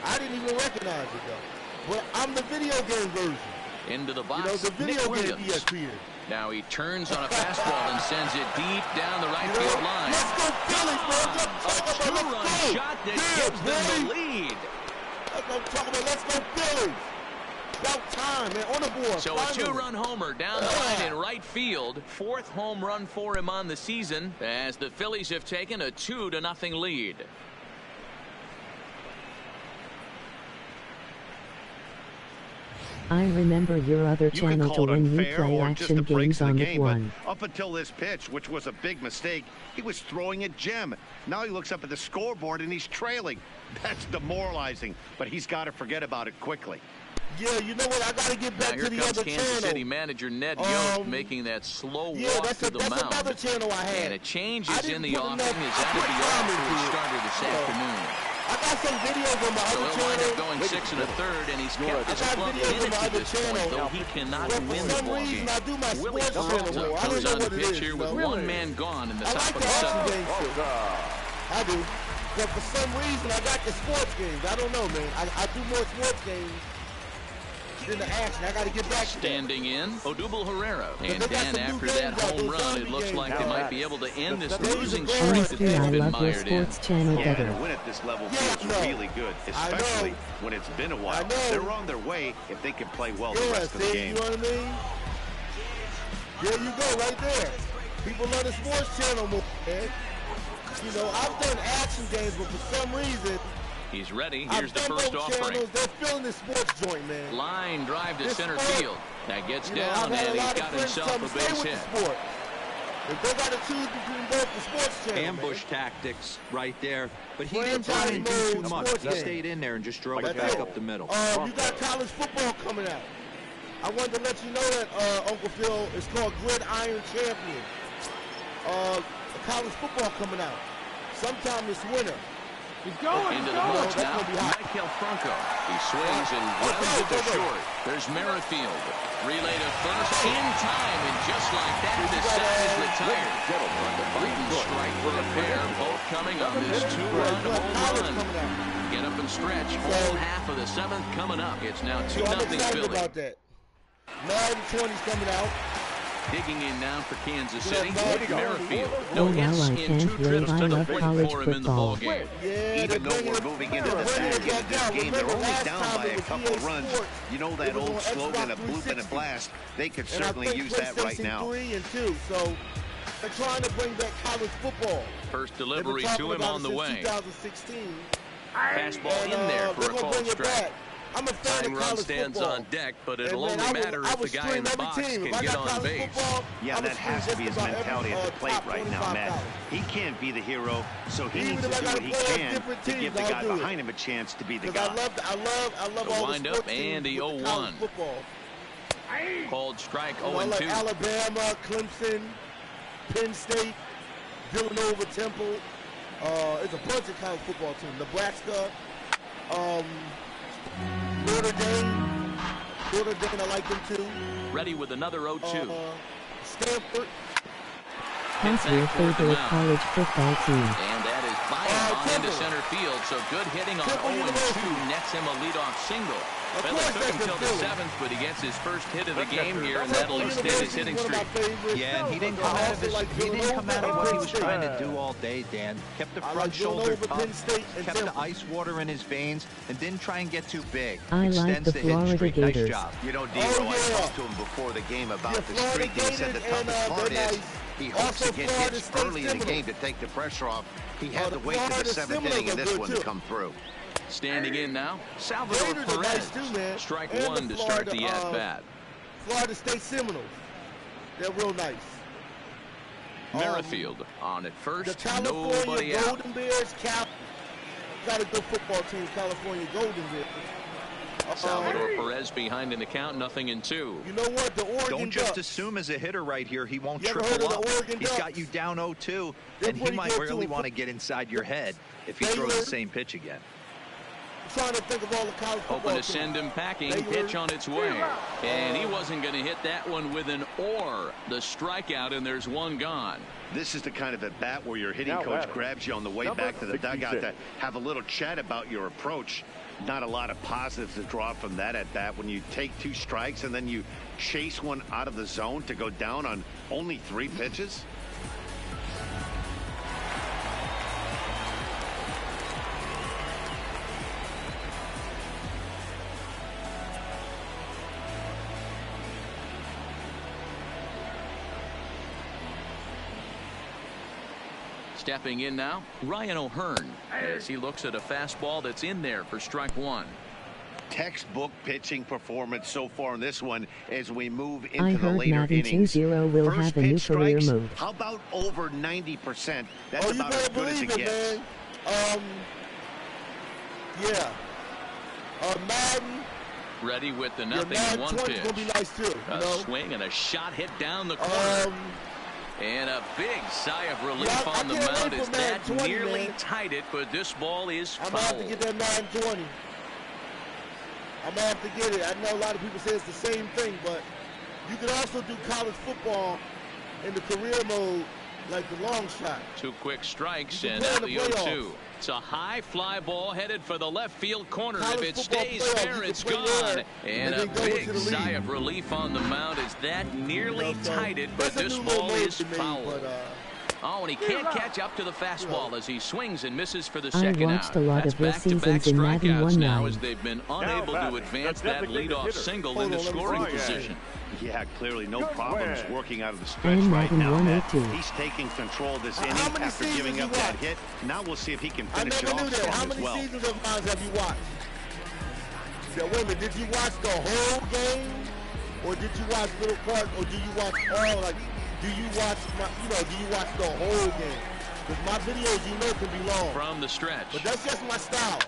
S8: I didn't even recognize it though. But I'm the video game version.
S1: Into the box,
S8: you know, the video
S1: Nick
S8: game
S1: Williams.
S8: ESPN.
S1: Now he turns on a fastball and sends it deep down the right field line.
S8: Let's go Phillies, man.
S1: A two-run shot that gives them the lead.
S8: That's what I'm talking about. Let's go Phillies. About time, man. On the board.
S1: So
S8: finally.
S1: A 2-run homer down the line in right field. 4th home run for him on the season as the Phillies have taken a 2-0 lead.
S7: I remember your other channel to when you play action games on the one.
S2: Up until this pitch, which was a big mistake, he was throwing at Jim. Now he looks up at the scoreboard and he's trailing. That's demoralizing, but he's got to forget about it quickly.
S8: Yeah, you know what? I got to get back to the other
S1: Kansas
S8: channel.
S1: City manager Ned Yost making that slow walk to the mound.
S8: That's another channel I had.
S1: And a change is in the offing as that'll be off for his starter this afternoon.
S8: I got some videos on my other channel.
S1: He'll wind up going 6 1/3, and he's kept his club in it to this point, though he cannot win the ball game. Willie Peralta comes on the pitch here with one man gone in the top of the 7th.
S8: I do. But for some reason, I got the sports games. I don't know, man. I do more sports games than the action. I got to get back to
S1: Standing in, Odubel Herrera. And Dan, after that home run, it looks like they might be able to end this losing streak that they've been mired in.
S2: Yeah, and a win at this level feels really good, especially when it's been a while. They're on their way if they can play well the rest of the game.
S8: You know what I mean? There you go, right there. People love the sports channel more, man. You know, I've done action games, but for some reason,
S1: he's ready. Here's the first offering.
S8: They're filling the sports joint, man.
S1: Line drive to center field. That gets down, and he's got himself a base hit.
S8: If they got to choose between both the sports channel,
S4: ambush tactics right there, but he didn't try and do too much. He stayed in there and just drove it back up the middle.
S8: You got college football coming out. I wanted to let you know that, Uncle Phil, it's called Gridiron Champion. College football coming out. Sometime this winter.
S1: He's going. Into the box now. Michael Franco. He swings and runs it to short. There's Merrifield. Relay to first in time, and just like that, the side is retired. Beaten strike for a pair, both coming on this two-run home run. Get up and stretch. Whole half of the seventh coming up. It's now 2-0 Philly.
S8: About that. Madden 20's coming out.
S1: Digging in now for Kansas City. Merrifield.
S7: Oh, now I can't believe I love college football.
S2: Even though we're moving into the back end of this game, they're only down by a couple runs. You know that old slogan, a bloop and a blast. They could certainly use that right now.
S8: 3 and 2, so they're trying to bring back college football.
S1: First delivery to him on the way.
S8: 2016.
S1: Fastball in there for a called strike.
S8: I'm a fan
S1: Tying
S8: of
S1: run
S8: college
S1: stands
S8: football.
S1: on deck, but it'll only matter if the guy in the box can get on base.
S2: Yeah, that has to be his mentality at the plate right now, Matt. He can't be the hero, so he needs to do what he can to give the guy behind him a chance to be the guy.
S8: I love all the
S1: wind-up and the 0-1. Called strike 0-2.
S8: Like Alabama, Clemson, Penn State, Villanova, Temple. It's a bunch of college football teams. Nebraska. Notre Dame, I like them too.
S1: Ready with another 0-2.
S8: Stanford.
S7: Who's your favorite college football team?
S1: And that is Bynum on into center field, so good hitting on 0-2 nets him a leadoff single. Philly took him till the 7th, but he gets his first hit of the game here, and that'll extend his hitting streak.
S4: Yeah, and he didn't come out of what he was trying to do all day, Dan. Kept the front shoulder tough, kept the ice water in his veins, and didn't try and get too big.
S7: I like the Florida Gators.
S2: Nice job. You know, Dino, I talked to him before the game about the streak, and he said the toughest part is he hopes to get hits early in the game to take the pressure off. He had to wait to the 7th inning in this one to come through.
S1: Standing in now, Salvador Perez. Strike one to start the at-bat.
S8: Florida State Seminoles. They're real nice.
S1: Merrifield on at first.
S8: The California
S1: nobody out.
S8: Golden Bears, got a good football team, California Golden Bears.
S1: Salvador Perez behind in the count, 0-2.
S8: You know what? The Oregon
S4: Don't just
S8: Ducks.
S4: assume as a hitter right here he won't
S8: You ever
S4: triple
S8: heard of
S4: up.
S8: the Oregon
S4: He's
S8: Ducks?
S4: got you down 0-2,
S8: They're
S4: and he
S8: pretty
S4: might
S8: good,
S4: really
S8: too.
S4: want to get inside your head if he throws the same pitch again.
S8: I'm trying to think of all the college football
S1: Hoping to
S8: teams.
S1: send him packing. Pitch on its way. And he wasn't going to hit that one with an or. The strikeout, and there's one gone.
S2: This is the kind of at bat where your hitting coach grabs you on the way back to the dugout to have a little chat about your approach. Not a lot of positives to draw from that at bat when you take 2 strikes and then you chase one out of the zone to go down on only 3 pitches.
S1: Stepping in now, Ryan O'Hearn, as he looks at a fastball that's in there for strike one.
S2: Textbook pitching performance so far in this one as we move
S7: I
S2: into the
S7: heard
S2: later
S7: Madden
S2: innings.
S7: 2-0 will
S2: First
S7: have a new
S2: pitch
S7: career
S2: strikes,
S7: move.
S2: how about over 90%? That's
S8: Oh, you
S2: about as
S8: better
S2: good as it
S8: believe it,
S2: gets.
S8: man. Yeah. Madden.
S1: Ready with the
S8: Yeah,
S1: 0-1
S8: 20's
S1: pitch.
S8: gonna be nice too.
S1: A swing and a shot hit down the corner. And a big sigh of relief on the mound as that nearly tied it, but this ball is foul.
S8: I'm going to have to get that 920. I'm going to have to get it. I know a lot of people say it's the same thing, but you can also do college football in the career mode like the long shot.
S1: 2 quick strikes and now the 0-2. It's a high fly ball headed for the left field corner. If it stays fair, it's gone. And a big sigh of relief on the mound as that nearly tied it, but this ball is foul. Oh, and he can't catch up to the fastball as he swings and misses for the second out.
S7: I watched a lot of their seasons in Madden
S1: strikeouts now
S7: 1-9.
S1: as they've been unable to advance that leadoff single into scoring position.
S2: Yeah, clearly no problems working out of the stretch right now, Matt. He's taking control of this inning after giving up that hit. Now we'll see if he can finish it off strong as well.
S8: How many seasons of mine have you watched? Yeah, wait a minute, did you watch the whole game? Or did you watch little parts? Or do you watch all, like, do you watch the whole game? Because my videos, can be long.
S1: From the stretch.
S8: But that's just my style.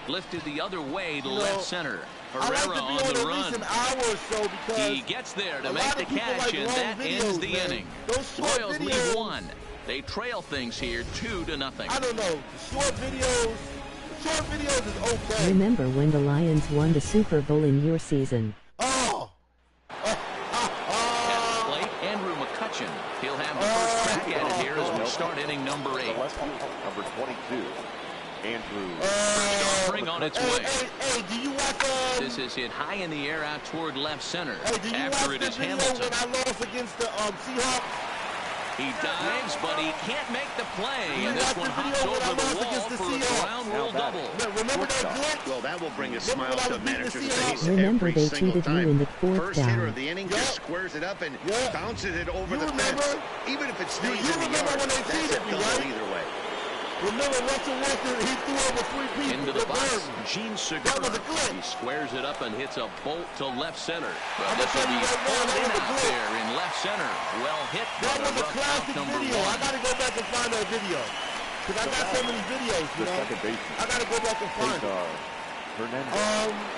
S1: Lifted the other way to left center. Herrera
S8: I like to be
S1: on the run.
S8: An hour or so because
S1: he gets there to make the catch, and that ends the inning. Royals lead 1. They trail things here 2-0.
S8: I don't know. Short videos is okay.
S7: Remember when the Lions won the Super Bowl in your season?
S1: At the plate, Andrew McCutcheon. He'll have the first crack at it here as we start inning number 8.
S3: Number 22. Andrew.
S1: Offering on its way.
S8: Hey, do you watch
S1: this is hit high in the air out toward left center.
S8: Do you
S1: After
S8: watch
S1: it is
S8: the video
S1: Hamilton.
S8: when I lost against the Seahawks?
S1: He dives, but he can't make the play. And this one hops over the wall for a ground rule double.
S8: Remember that glitch?
S2: Well, that will bring a smile to a manager's face
S7: Remember
S2: every
S7: they
S2: single
S7: cheated
S2: time.
S7: you in the 4th
S2: First
S7: down.
S2: hitter of the inning just squares it up and bounces it over the fence. Even if it stays in the yard, that's a double either way.
S8: Remember Russell Wilson, he threw over 3 people.
S1: Into the box, Gene
S8: That was a
S1: Segura.
S8: glitch.
S1: He squares it up and hits a bolt to left center. But
S8: I'm
S1: this will
S8: gonna
S1: be
S8: tell you right now,
S1: pulled in
S8: that was a
S1: out
S8: glitch.
S1: there in left center. Well hit.
S8: That
S1: but
S8: was a
S1: rough out
S8: classic
S1: number
S8: video.
S1: 1.
S8: I got to go back and find that video. Because I got so many videos,
S3: The second baseman.
S8: I got to go back and find
S3: Cesar
S8: it.
S3: Hernandez.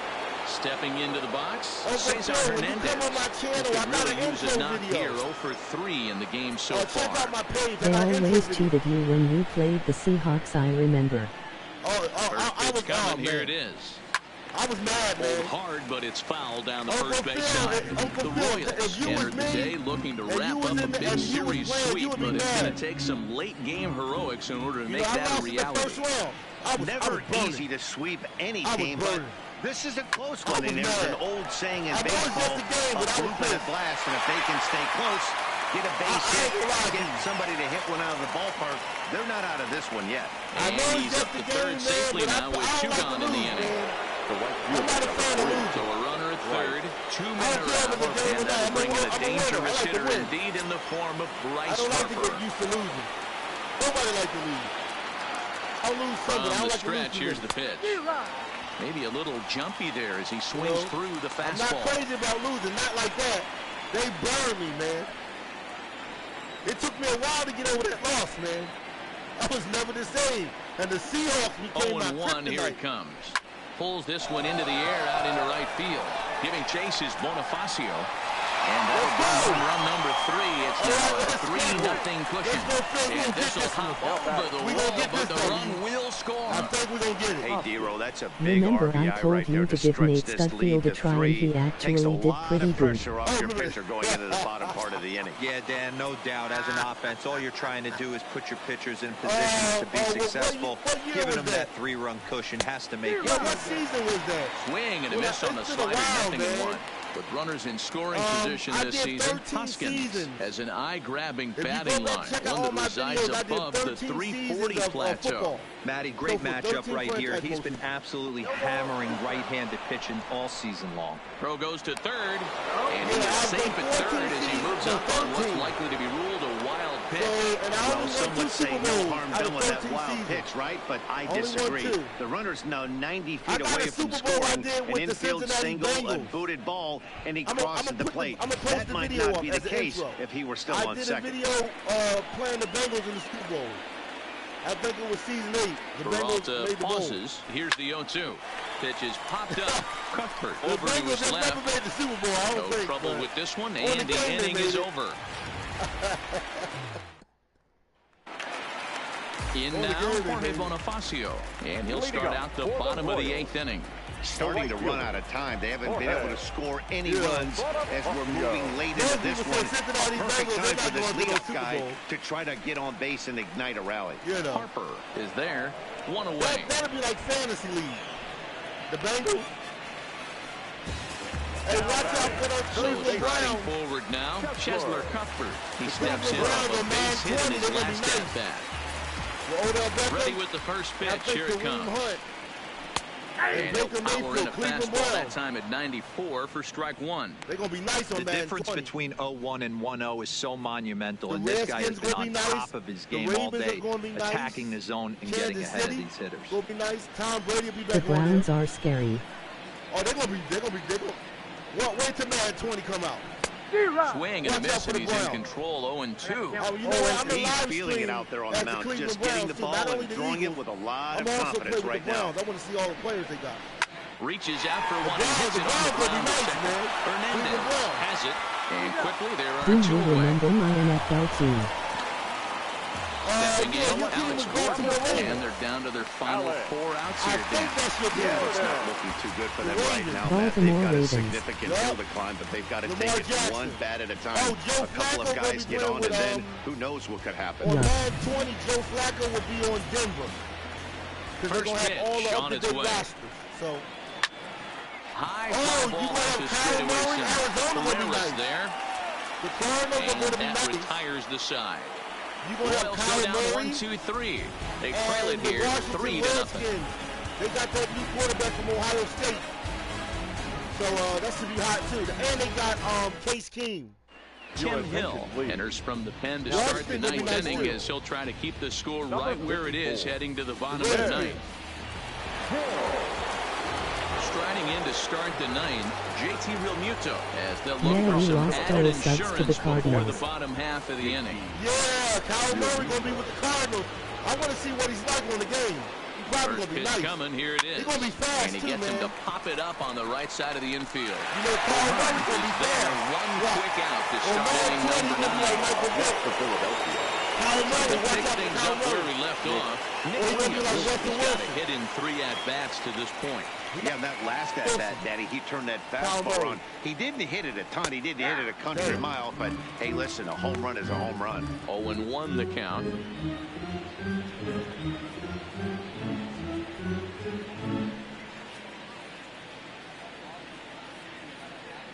S1: Stepping into the box,
S8: Cesar
S1: Cesar
S8: When you
S1: Hernandez.
S8: come on my channel, I
S1: Could
S8: got
S1: really
S8: an
S1: use
S8: intro
S1: a knock
S8: video.
S1: here. 0 for 3 in the game so
S8: Check
S1: far.
S8: out my page. I
S7: They
S8: got intro
S7: always
S8: video.
S7: cheated you when you played the Seahawks, I remember.
S1: First pitch coming, here it is.
S8: I was mad, man.
S1: Pulled hard, but it's foul down the
S8: Uncle
S1: first base
S8: Phil,
S1: side.
S8: Uncle
S1: The
S8: Phil,
S1: Royals
S8: if you was
S1: entered
S8: me,
S1: the day looking to
S8: and
S1: wrap
S8: you was
S1: up a
S8: in the-
S1: big
S8: and you was
S1: series
S8: playing, you
S1: sweep,
S8: would be
S1: but it's going
S8: mad.
S1: to take some late game heroics in order to make
S8: I
S1: that a
S8: lost in the
S1: reality.
S8: first round. I was
S2: Never
S8: burning.
S2: easy to sweep any
S8: I was
S2: team, but
S8: burning.
S2: this is a close
S8: I
S2: one.
S8: was
S2: And there's an
S8: mad.
S2: old saying in
S8: I know it's
S2: baseball,
S8: just a game, but I
S2: a
S8: was
S2: group and a
S8: pissed.
S2: blast, and if they can stay close, get a base
S8: I
S2: hit,
S8: ain't gonna lie to
S2: get
S8: you.
S2: somebody to hit one out of the ballpark, they're not out of this one yet.
S8: I
S1: And
S8: know it's
S1: he's
S8: just
S1: up
S8: a
S1: to
S8: game,
S1: third
S8: man,
S1: safely
S8: but I
S1: now with
S8: don't
S1: 2
S8: like
S1: gone
S8: to
S1: in the
S8: lose,
S1: inning.
S8: man.
S3: The right
S8: I'm
S3: field.
S8: not a fan of losing.
S1: So a runner at third, 2 men
S8: I don't care
S1: are
S8: if it's a
S1: out,
S8: game or
S1: and
S8: not.
S1: that'll bring in a
S8: I'm a winner.
S1: dangerous
S8: I like to
S1: hitter
S8: win.
S1: indeed in the form of
S8: I
S1: Bryce
S8: don't like to
S1: Harper.
S8: get used to losing. Nobody like to lose. I'll lose
S1: From
S8: something. I
S1: the
S8: don't like
S1: stretch,
S8: to lose.
S1: here's the pitch. Maybe a little jumpy there as he swings through the
S8: I'm not
S1: fastball.
S8: crazy about losing. Not like that. They burn me, man. It took me a while to get over that loss, man. I was never the same. And the Seahawks became my
S1: 0-1, here it
S8: kryptonite.
S1: comes. Pulls this one into the air out into right field. Giving chase is Bonifacio. And that'll be home run number 3. It's now a 3-0 cushion. And this will hop over the wall, but the run will score.
S8: I think we're going to get it.
S2: Hey, D-Row, that's a big
S7: Remember I
S2: RBI
S7: told
S2: right
S7: you
S2: there
S7: to
S2: to
S7: give
S2: stretch
S7: Nate
S2: this
S7: Studfield
S2: lead
S7: a
S2: to
S7: try,
S2: 3.
S7: and he
S2: Takes a
S7: actually did
S2: lot
S7: pretty
S2: of
S7: good.
S2: pressure off your pitcher going into the bottom part of the inning.
S4: Yeah, Dan, no doubt. As an offense, all you're trying to do is put your pitchers in positions to be successful.
S8: what year
S4: Giving
S8: was
S4: them that 3-run cushion has to make it.
S8: What season was that?
S1: Swing and a
S8: Well,
S1: miss on the
S8: it's been a
S1: slider,
S8: while,
S1: 0-1.
S8: man.
S1: With runners in scoring position
S8: I
S1: this
S8: did
S1: season,
S8: 13
S1: Hoskins
S8: seasons.
S1: has an eye-grabbing
S8: If you go
S1: batting
S8: back,
S1: line,
S8: check out
S1: one
S8: all
S1: that
S8: my
S1: resides
S8: videos. I did
S1: above the
S8: 13
S1: 340
S8: seasons of
S1: plateau.
S8: football.
S4: Matty, great
S8: So for
S4: matchup
S8: 13
S4: right here.
S8: franchise
S4: He's been
S8: coaches.
S4: absolutely hammering right-handed pitching all season long.
S1: Throw goes to third, and he
S8: Yeah,
S1: is
S8: I've
S1: safe
S8: been
S1: at
S8: 14
S1: third as he moves
S8: seasons
S1: up
S8: of
S1: on what's
S8: 13.
S1: likely to be ruled a wild pitch.
S8: And I
S2: Well,
S8: only
S2: some
S8: won
S2: would
S8: 2
S2: say
S8: Super
S2: no
S8: Bowls
S2: harm
S8: out
S2: done
S8: of
S2: with that
S8: 13
S2: wild
S8: seasons.
S2: pitch, right? But I
S8: Only won
S2: disagree.
S8: 2.
S2: The runner's now 90
S8: I
S2: feet
S8: got
S2: away
S8: a
S2: from
S8: Super Bowl I
S2: scoring,
S8: did
S2: an
S8: with the
S2: infield
S8: Cincinnati
S2: single, a
S8: Bengals.
S2: booted ball, and he
S8: I'm
S2: crosses
S8: gonna
S2: the
S8: put
S2: plate.
S8: I'm gonna post
S2: That
S8: the
S2: might
S8: video
S2: not
S8: up
S2: be
S8: as
S2: the
S8: an
S2: case
S8: intro.
S2: if he were still
S8: I
S2: on
S8: did
S2: second.
S8: a video playing the Bengals in the Super Bowl. I think it was season 8. The Bengals
S1: Peralta
S8: made the bowl.
S1: pauses. Here's the 0-2. Pitch is popped up. Cuthbert
S8: The
S1: over to
S8: Bengals
S1: his
S8: have
S1: left.
S8: never made the Super Bowl. I don't
S1: No
S8: think.
S1: trouble
S8: but
S1: with this one,
S8: on
S1: and
S8: the
S1: the
S8: game they
S1: inning
S8: made
S1: is
S8: it.
S1: over. In now, Jorge Bonifacio, and he'll start out the bottom of the 8th inning.
S2: Starting to run out of time. They haven't been able to score any runs as we're moving late into this one. A perfect time for this leadoff guy to try to get on base and ignite a rally.
S1: Harper is there, one away.
S8: That'll be like fantasy league. The Bengals. Hey, watch out for those Cleveland Browns.
S1: Forward now, Chesler Cuthbert. He steps in off a base hit in his last at-bat. Ready with the first pitch. Here it comes. And he'll power in a fastball that time at 94 for strike one.
S8: They're going to be nice on
S4: the difference between 0-1 and 1-0 is so monumental, and this guy has been on top of his game all day, attacking the zone and getting ahead of these hitters.
S8: Going to be nice. Tom Brady will be back.
S7: The Browns are scary.
S8: Oh, they're going to be. Well, wait till man 20 come out.
S1: Swing and a miss, and he's in control. 0-2.
S2: He's feeling it out there on the mound, just getting the ball and throwing it with a lot of confidence right now.
S8: I want to see all the players they got.
S1: Reaches out for one and hits it on the ground to second. Hernandez has it, and quickly there are two away.
S7: Do you remember my NFL team?
S1: Stepping in, Alex Gordon, and they're down to their final 4 outs here.
S2: It's not looking too good for them right now, Matt. They've got a significant hill to climb, but they've got to take it one bat at a time. A couple of guys get on, and then who knows what could happen.
S8: On line 20, Joe Flacco would be on Denver. Because they're going to have all the up-to-date rosters. So,
S1: high ball to straightaway center. There.
S8: The Cardinals are going to be
S1: nice.
S8: nice.
S1: Retires the side.
S8: You going to have Kyle Murray,
S1: 1-2-3. They trail it here 3-0.
S8: They got that new quarterback from Ohio State. So that should be hot too. And they got Case Keenum.
S1: Tim Hill enters from the pen to start the 9th inning as he'll try to keep the score right where it is heading to the bottom of the 9th. Striding in to start the 9th, JT Realmuto as they'll look for some added insurance before the bottom half of the inning.
S8: Yeah, Kyle Murray going to be with the Cardinals. I want to see what he's like on the game. He's probably going to be nice.
S1: Coming, here it is.
S8: He's going to be fast,
S1: and he gets him to pop it up on the right side of the infield.
S8: You know, Kyle Murray's going to be fast.
S1: One quick out to start inning number 9 for Philadelphia.
S8: Kyle Murray,
S1: watch out for Kyle Murray. Where he left off. He's got a hit in 3 at-bats to this point.
S2: Yeah, and that last at-bat, Daddy, he turned that fastball on. He didn't hit it a ton. He didn't hit it a country mile, but, hey, listen, a home run is a home run.
S1: 0-1 the count.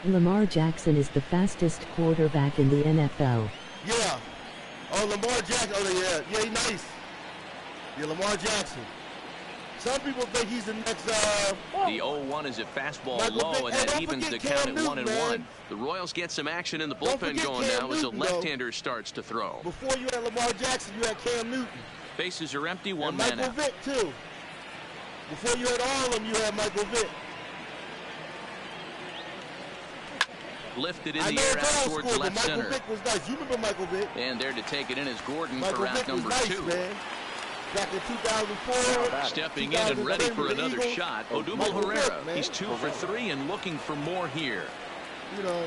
S7: Lamar Jackson is the fastest quarterback in the NFL.
S8: Yeah. Oh, Lamar Jackson. Oh, yeah, he's nice. Yeah, Lamar Jackson. Some people think he's the next.
S1: The 0-1 is a fastball low, and that evens the count at 1-1. The Royals get some action in the bullpen going now as a left-hander starts to throw.
S8: Before you had Lamar Jackson, you had Cam Newton.
S1: Bases are empty, one man
S8: out. Michael Vick, too. Before you had all of them, you had Michael Vick.
S1: Lifted in the air out towards left center.
S8: Michael Vick was nice. You remember Michael Vick?
S1: And there to take it in is Gordon
S8: Michael
S1: for round
S8: Vick
S1: number
S8: was nice,
S1: 2.
S8: Man. Back in 2004.
S1: Stepping in and ready for another shot. Odubel Herrera. He's 2 for 3 and looking for more here.
S8: You know,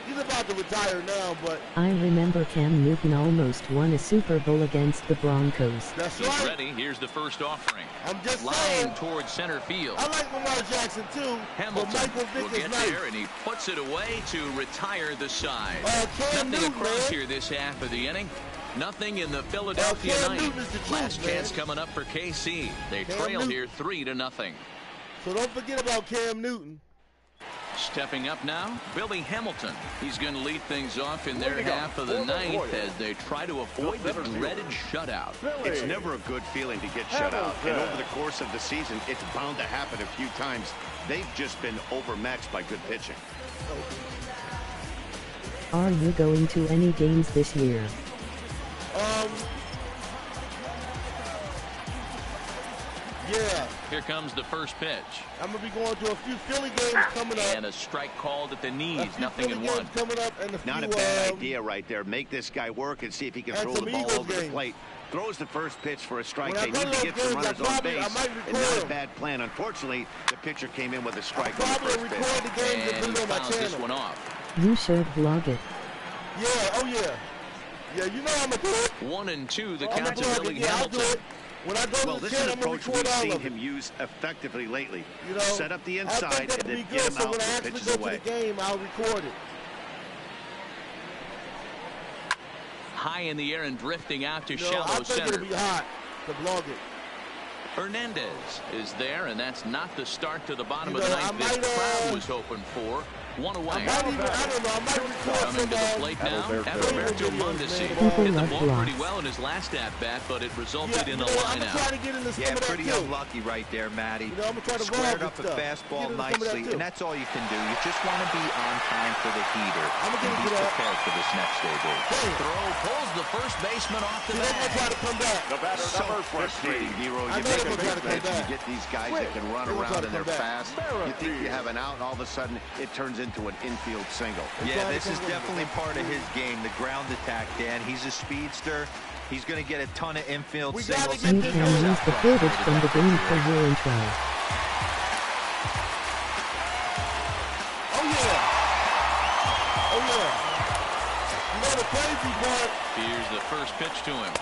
S8: he's about to retire now, but
S7: I remember Cam Newton almost won a Super Bowl against the Broncos.
S8: That's
S1: He's
S8: right.
S1: ready. Here's the first offering.
S8: I'm just
S1: lying
S8: saying.
S1: Towards center field.
S8: I like Lamar Jackson too.
S1: Hamilton
S8: but Michael Vick
S1: will get
S8: nice.
S1: there, and he puts it away to retire the side.
S8: Cam
S1: Nothing
S8: Newton,
S1: across
S8: man.
S1: here this half of the inning. Nothing in the Philadelphia ninth. Last chance coming up for KC. They trail here 3-0.
S8: So don't forget about Cam Newton.
S1: Stepping up now, Billy Hamilton. He's going to lead things off in their half of the ninth as they try to avoid the dreaded shutout.
S2: It's never a good feeling to get shut out. And over the course of the season, it's bound to happen a few times. They've just been overmatched by good pitching.
S7: Are you going to any games this year?
S8: Yeah.
S1: Here comes the first pitch.
S8: I'm going to be going to a few Philly games coming up.
S1: And a strike called at the knees. Nothing in one.
S8: Coming up and
S2: Not a bad idea right there. Make this guy work and see if he can throw the ball over the plate. Throws the first pitch for a strike. They need to get some runners on base. And not a bad plan. Unfortunately, the pitcher came in with a strike on the first pitch.
S1: And he fouls this one off.
S7: You should vlog it.
S8: Yeah, oh yeah. Yeah, you know I'm a do it.
S1: 1-2 the count to Billy Hamilton.
S8: When I go
S2: well,
S8: to the
S2: this is
S8: chat,
S2: an
S8: I'm going
S2: approach
S8: to
S2: we've
S8: record all
S2: seen
S8: of
S2: him
S8: it.
S2: use effectively lately.
S8: You know,
S2: set up the inside
S8: I
S2: and
S8: think that'll
S2: then
S8: be
S2: get
S8: good,
S2: him
S8: so
S2: out
S8: when I
S2: for
S8: actually
S2: pitches
S8: go to
S2: away.
S8: the game, I'll record it.
S1: High in the air and drifting out to
S8: You know,
S1: shallow
S8: I think
S1: center.
S8: it'll be hot to blog it.
S1: Hernandez is there, and that's not the start to the bottom
S8: You
S1: of the
S8: know,
S1: ninth the crowd was hoping for. One away.
S8: I don't know, I might record
S1: Coming to the plate now, Alberto Mondesi hit the ball pretty well in his last at-bat, but it resulted in a line out.
S4: Yeah, pretty unlucky right there, Matty.
S8: You know, I'm try to
S4: squared up a fastball nicely, and that's all you can do. You just want to be on time for the heater and be prepared for this next day.
S1: Throw pulls the first baseman off the
S8: bat. They're try to come back.
S3: The batter
S2: so
S3: number
S2: 15. Nero, you make a big pitch, you get these guys that can run around and they're fast. You think you have an out, and all of a sudden it turns into an infield single.
S4: Yeah, this is definitely part of his game, the ground attack, Dan. He's a speedster. He's going to get a ton of infield singles.
S7: You can use the footage from the game for your intro.
S8: Oh, yeah. Oh, yeah. You know the crazy part?
S1: Here's the first pitch to him.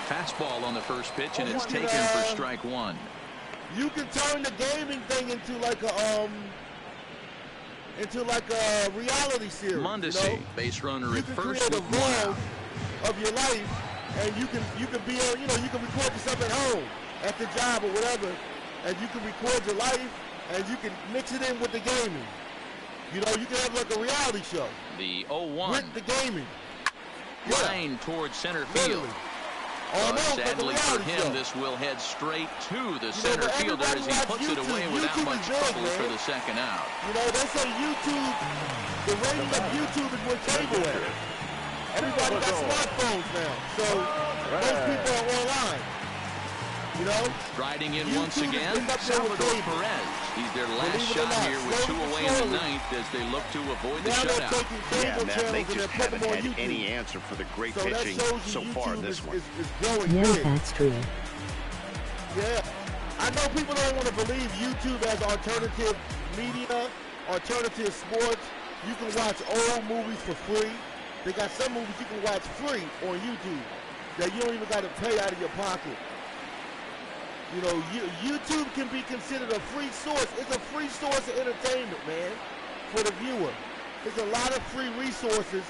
S1: Fastball on the first pitch, and it's taken for strike one.
S8: You can turn the gaming thing into like a reality series.
S1: Mondesi,
S8: you know?
S1: base runner at first
S8: with
S1: with one out.
S8: Of your life, and you can be on, you know, you can record yourself at home, at the job or whatever, and you can record your life, and you can mix it in with the gaming. You know, you can have like a reality show.
S1: The 0-1.
S8: With the gaming.
S1: Line towards center field. Sadly for him, this will head straight to the center fielder as he puts it away without much trouble for the second out.
S8: You know, they say YouTube, the rating of YouTube is where cable is. Everybody got smartphones now, so most people are online. You know?
S1: Striding in once again, Salvador Perez. He's their last shot here with two away in the ninth as they look to avoid the shutout.
S2: Yeah, Matt, they just haven't had any answer for the great pitching so far in this one.
S7: Yeah, that's true.
S8: Yeah. I know people don't want to believe YouTube as alternative media, alternative sports. You can watch old movies for free. They got some movies you can watch free on YouTube that you don't even got to pay out of your pocket. You know, YouTube can be considered a free source. It's a free source of entertainment, man, for the viewer. There's a lot of free resources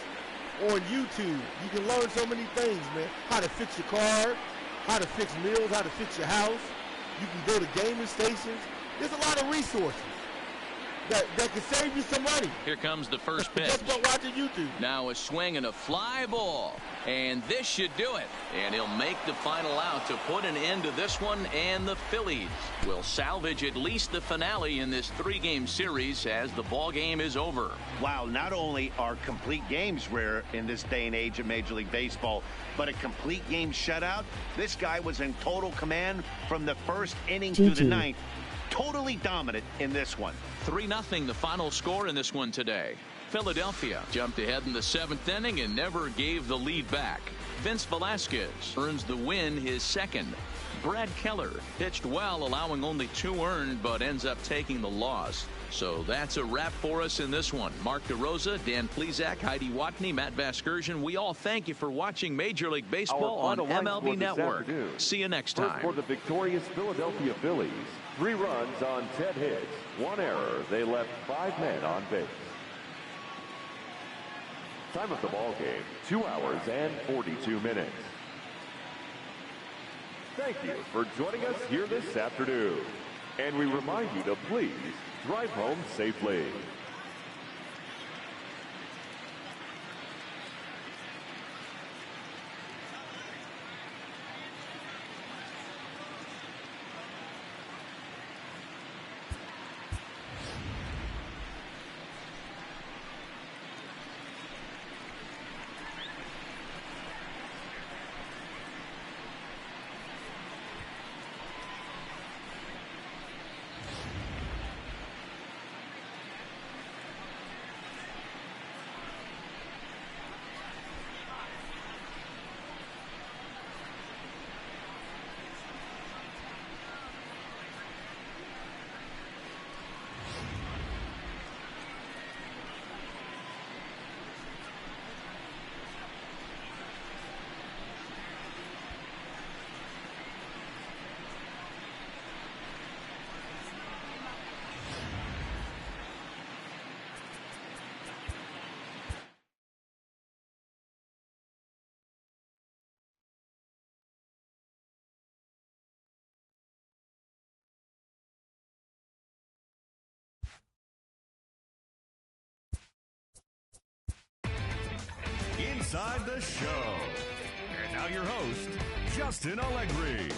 S8: on YouTube. You can learn so many things, man. How to fix your car, how to fix meals, how to fix your house. You can go to gaming stations. There's a lot of resources that can save you some money.
S1: Here comes the first pitch.
S8: Just by watching YouTube.
S1: Now a swing and a fly ball. And this should do it. And he'll make the final out to put an end to this one, and the Phillies will salvage at least the finale in this three-game series as the ball game is over.
S2: Wow, not only are complete games rare in this day and age of Major League Baseball, but a complete game shutout. This guy was in total command from the first inning to the ninth. Totally dominant in this one.
S1: 3-0 the final score in this one today. Philadelphia jumped ahead in the seventh inning and never gave the lead back. Vince Velasquez earns the win, his second. Brad Keller pitched well, allowing only 2 earned, but ends up taking the loss. So that's a wrap for us in this one. Mark DeRosa, Dan Plesac, Heidi Watney, Matt Vasgersian. We all thank you for watching Major League Baseball on MLB Network. See you next time.
S3: First for the victorious Philadelphia Phillies. 3 runs on 10 hits. 1 error. They left 5 men on base. Time of the ball game, 2 hours and 42 minutes. Thank you for joining us here this afternoon. And we remind you to please drive home safely. Inside the Show. And now your host, Justin Allegri.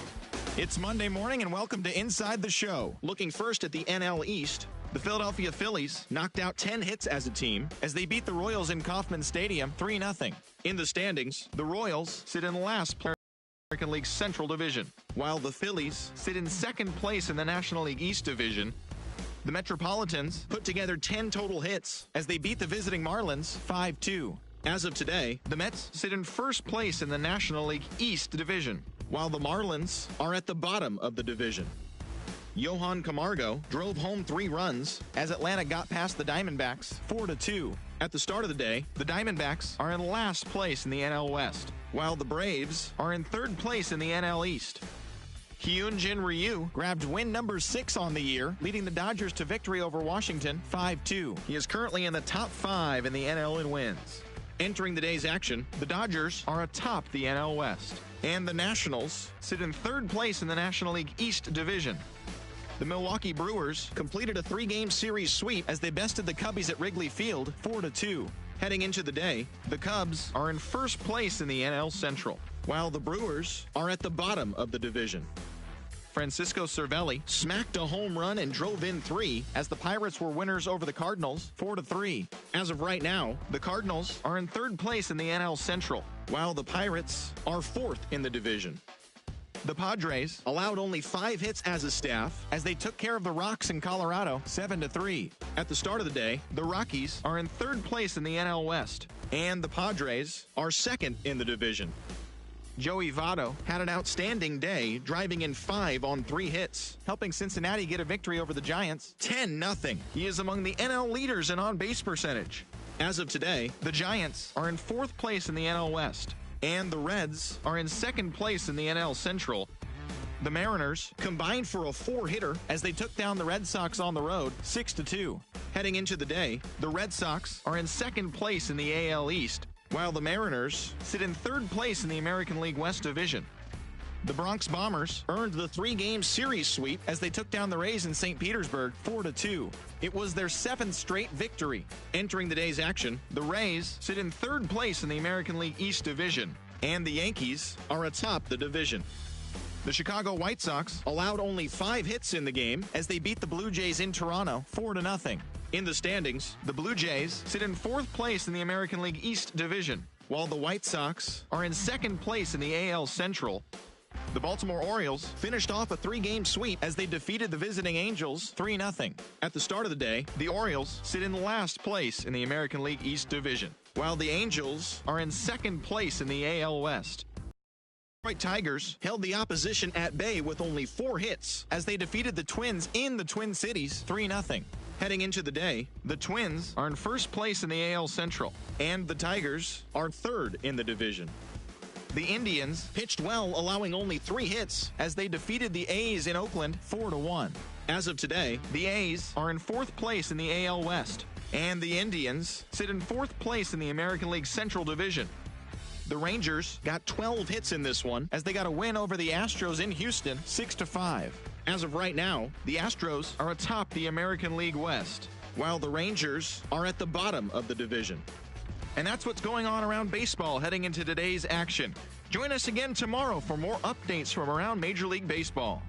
S6: It's Monday morning and welcome to Inside the Show. Looking first at the NL East, the Philadelphia Phillies knocked out 10 hits as a team as they beat the Royals in Kauffman Stadium 3-0. In the standings, the Royals sit in last place in the American League Central Division, while the Phillies sit in second place in the National League East Division. The Metropolitans put together 10 total hits as they beat the visiting Marlins 5-2. As of today, the Mets sit in first place in the National League East Division, while the Marlins are at the bottom of the division. Johan Camargo drove home 3 runs as Atlanta got past the Diamondbacks 4-2. At the start of the day, the Diamondbacks are in last place in the NL West, while the Braves are in third place in the NL East. Hyunjin Ryu grabbed win number 6 on the year, leading the Dodgers to victory over Washington 5-2. He is currently in the top 5 in the NL in wins. Entering the day's action, the Dodgers are atop the NL West, and the Nationals sit in third place in the National League East Division. The Milwaukee Brewers completed a 3-game series sweep as they bested the Cubbies at Wrigley Field 4-2. Heading into the day, the Cubs are in first place in the NL Central, while the Brewers are at the bottom of the division. Francisco Cervelli smacked a home run and drove in 3 as the Pirates were winners over the Cardinals 4-3. As of right now, the Cardinals are in third place in the NL Central, while the Pirates are 4th in the division. The Padres allowed only 5 hits as a staff as they took care of the Rocks in Colorado 7-3. At the start of the day, the Rockies are in third place in the NL West, and the Padres are 2nd in the division. Joey Votto had an outstanding day, driving in 5 on 3 hits, helping Cincinnati get a victory over the Giants 10-0. He is among the NL leaders in on-base percentage. As of today, the Giants are in 4th place in the NL West, and the Reds are in 2nd place in the NL Central. The Mariners combined for a 4-hitter as they took down the Red Sox on the road 6-2. Heading into the day, the Red Sox are in 2nd place in the AL East, while the Mariners sit in 3rd place in the American League West Division. The Bronx Bombers earned the 3-game series sweep as they took down the Rays in St. Petersburg 4-2. It was their 7th straight victory. Entering the day's action, the Rays sit in 3rd place in the American League East Division, and the Yankees are atop the division. The Chicago White Sox allowed only 5 hits in the game as they beat the Blue Jays in Toronto 4-0. In the standings, the Blue Jays sit in 4th place in the American League East Division, while the White Sox are in 2nd place in the AL Central. The Baltimore Orioles finished off a 3-game sweep as they defeated the visiting Angels 3-0. At the start of the day, the Orioles sit in last place in the American League East Division, while the Angels are in 2nd place in the AL West. The Detroit Tigers held the opposition at bay with only 4 hits as they defeated the Twins in the Twin Cities 3-0. Heading into the day, the Twins are in 1st place in the AL Central, and the Tigers are 3rd in the division. The Indians pitched well, allowing only 3 hits as they defeated the A's in Oakland 4-1. As of today, the A's are in 4th place in the AL West, and the Indians sit in 4th place in the American League Central Division. The Rangers got 12 hits in this one as they got a win over the Astros in Houston 6-5. As of right now, the Astros are atop the American League West, while the Rangers are at the bottom of the division. And that's what's going on around baseball heading into today's action. Join us again tomorrow for more updates from around Major League Baseball.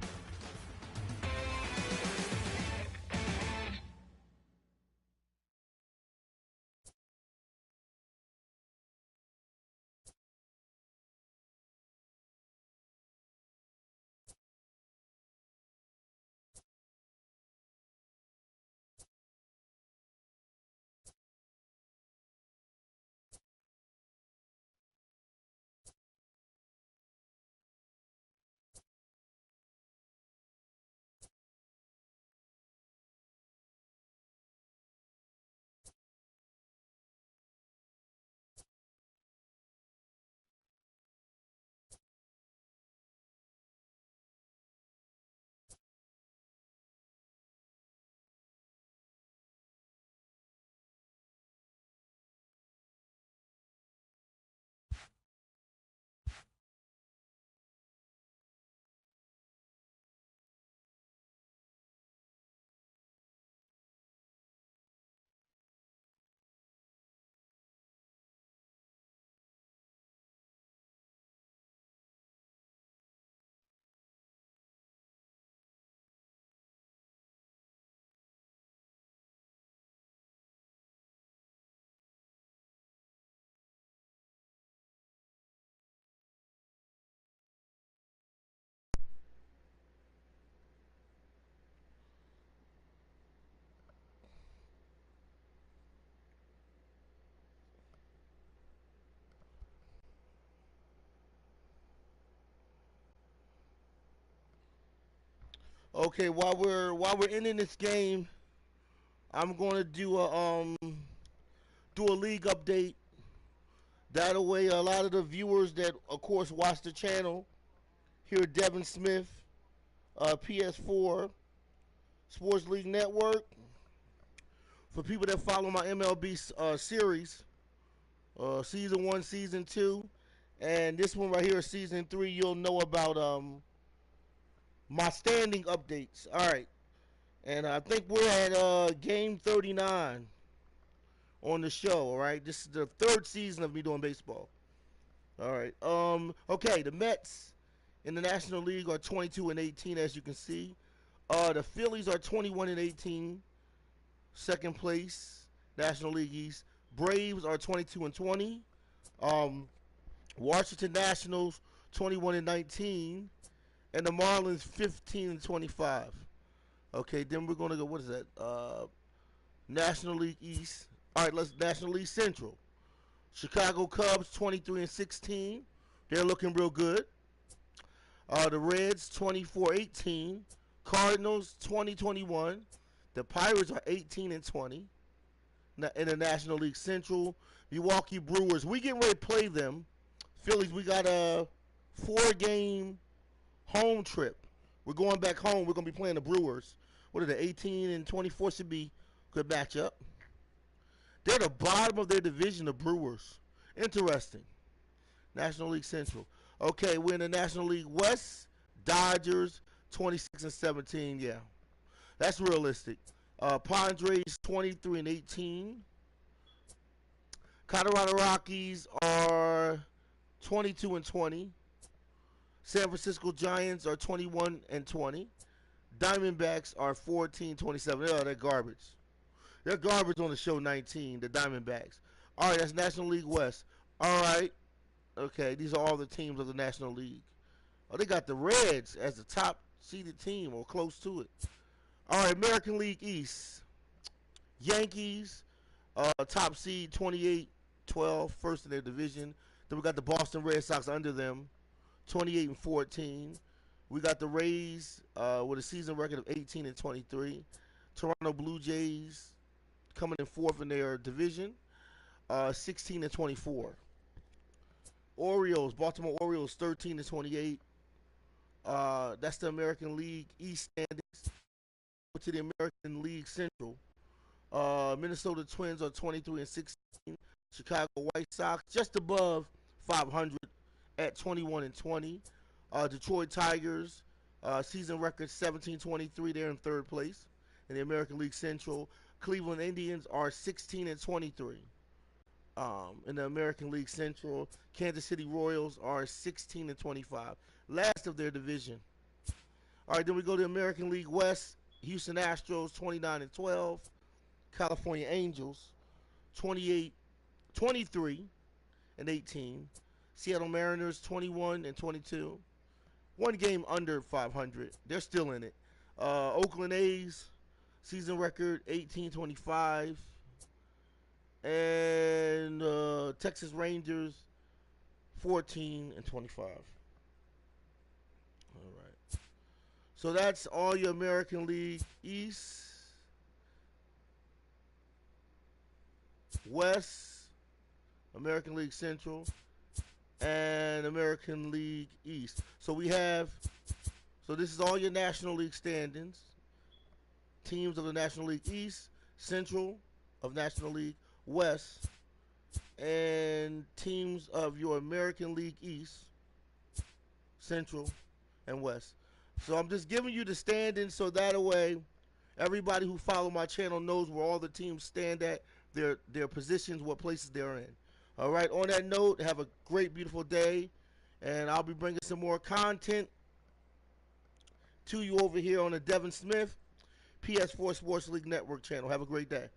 S8: Okay, while we're ending this game, I'm going to do a league update. That way, a lot of the viewers that, of course, watch the channel here at Devin Smith, PS4 Sports League Network. For people that follow my MLB series, Season 1, Season 2, and this one right here, Season 3, you'll know about my standing updates. All right, and I think we're at Game 39 on the show, all right? This is the third season of me doing baseball. All right. Okay, the Mets in the National League are 22-18, as you can see. The Phillies are 21-18, second place, National League East. Braves are 22-20. Washington Nationals 21-19, and the Marlins 15-25. Okay, then we're gonna go. What is that? National League East. All right, let's National League Central. Chicago Cubs 23-16. They're looking real good. The Reds 24-18. Cardinals 20-21. The Pirates are 18-20 in the National League Central. Milwaukee Brewers, we getting ready to play them. Phillies, we got a 4-game home trip. We're going back home. We're going to be playing the Brewers. What are they, 18-24? Should be a good matchup. They're the bottom of their division, the Brewers. Interesting. National League Central. Okay, we're in the National League West. Dodgers 26-17. Yeah, that's realistic. Padres 23-18. Colorado Rockies are 22-20. San Francisco Giants are 21-20. Diamondbacks are 14-27. Oh, they're garbage. They're garbage on the show 19, the Diamondbacks. All right, that's National League West. All right. Okay, these are all the teams of the National League. Oh, they got the Reds as the top seeded team or close to it. All right, American League East. Yankees, top seed 28-12, first in their division. Then we got the Boston Red Sox under them, 28-14. We got the Rays with a season record of 18-23. Toronto Blue Jays coming in fourth in their division, 16-24. Baltimore Orioles, 13-28. That's the American League East standings. To the American League Central, Minnesota Twins are 23-16. Chicago White Sox just above 500 at 21-20. Detroit Tigers, season record 17-23. They're in third place in the American League Central. Cleveland Indians are 16-23 in the American League Central. Kansas City Royals are 16-25, last of their division. All right, then we go to the American League West. Houston Astros 29-12. California Angels 23-18. Seattle Mariners 21-22. One game under 500. They're still in it. Oakland A's, season record 18-25. And Texas Rangers 14-25. All right. So that's all your American League East, West, American League Central, and American League East. So this is all your National League standings. Teams of the National League East, Central of National League West, and teams of your American League East, Central, and West. So I'm just giving you the standings so that way everybody who follow my channel knows where all the teams stand at, their positions, what places they're in. All right, on that note, have a great, beautiful day, and I'll be bringing some more content to you over here on the Devin Smith PS4 Sports League Network channel. Have a great day.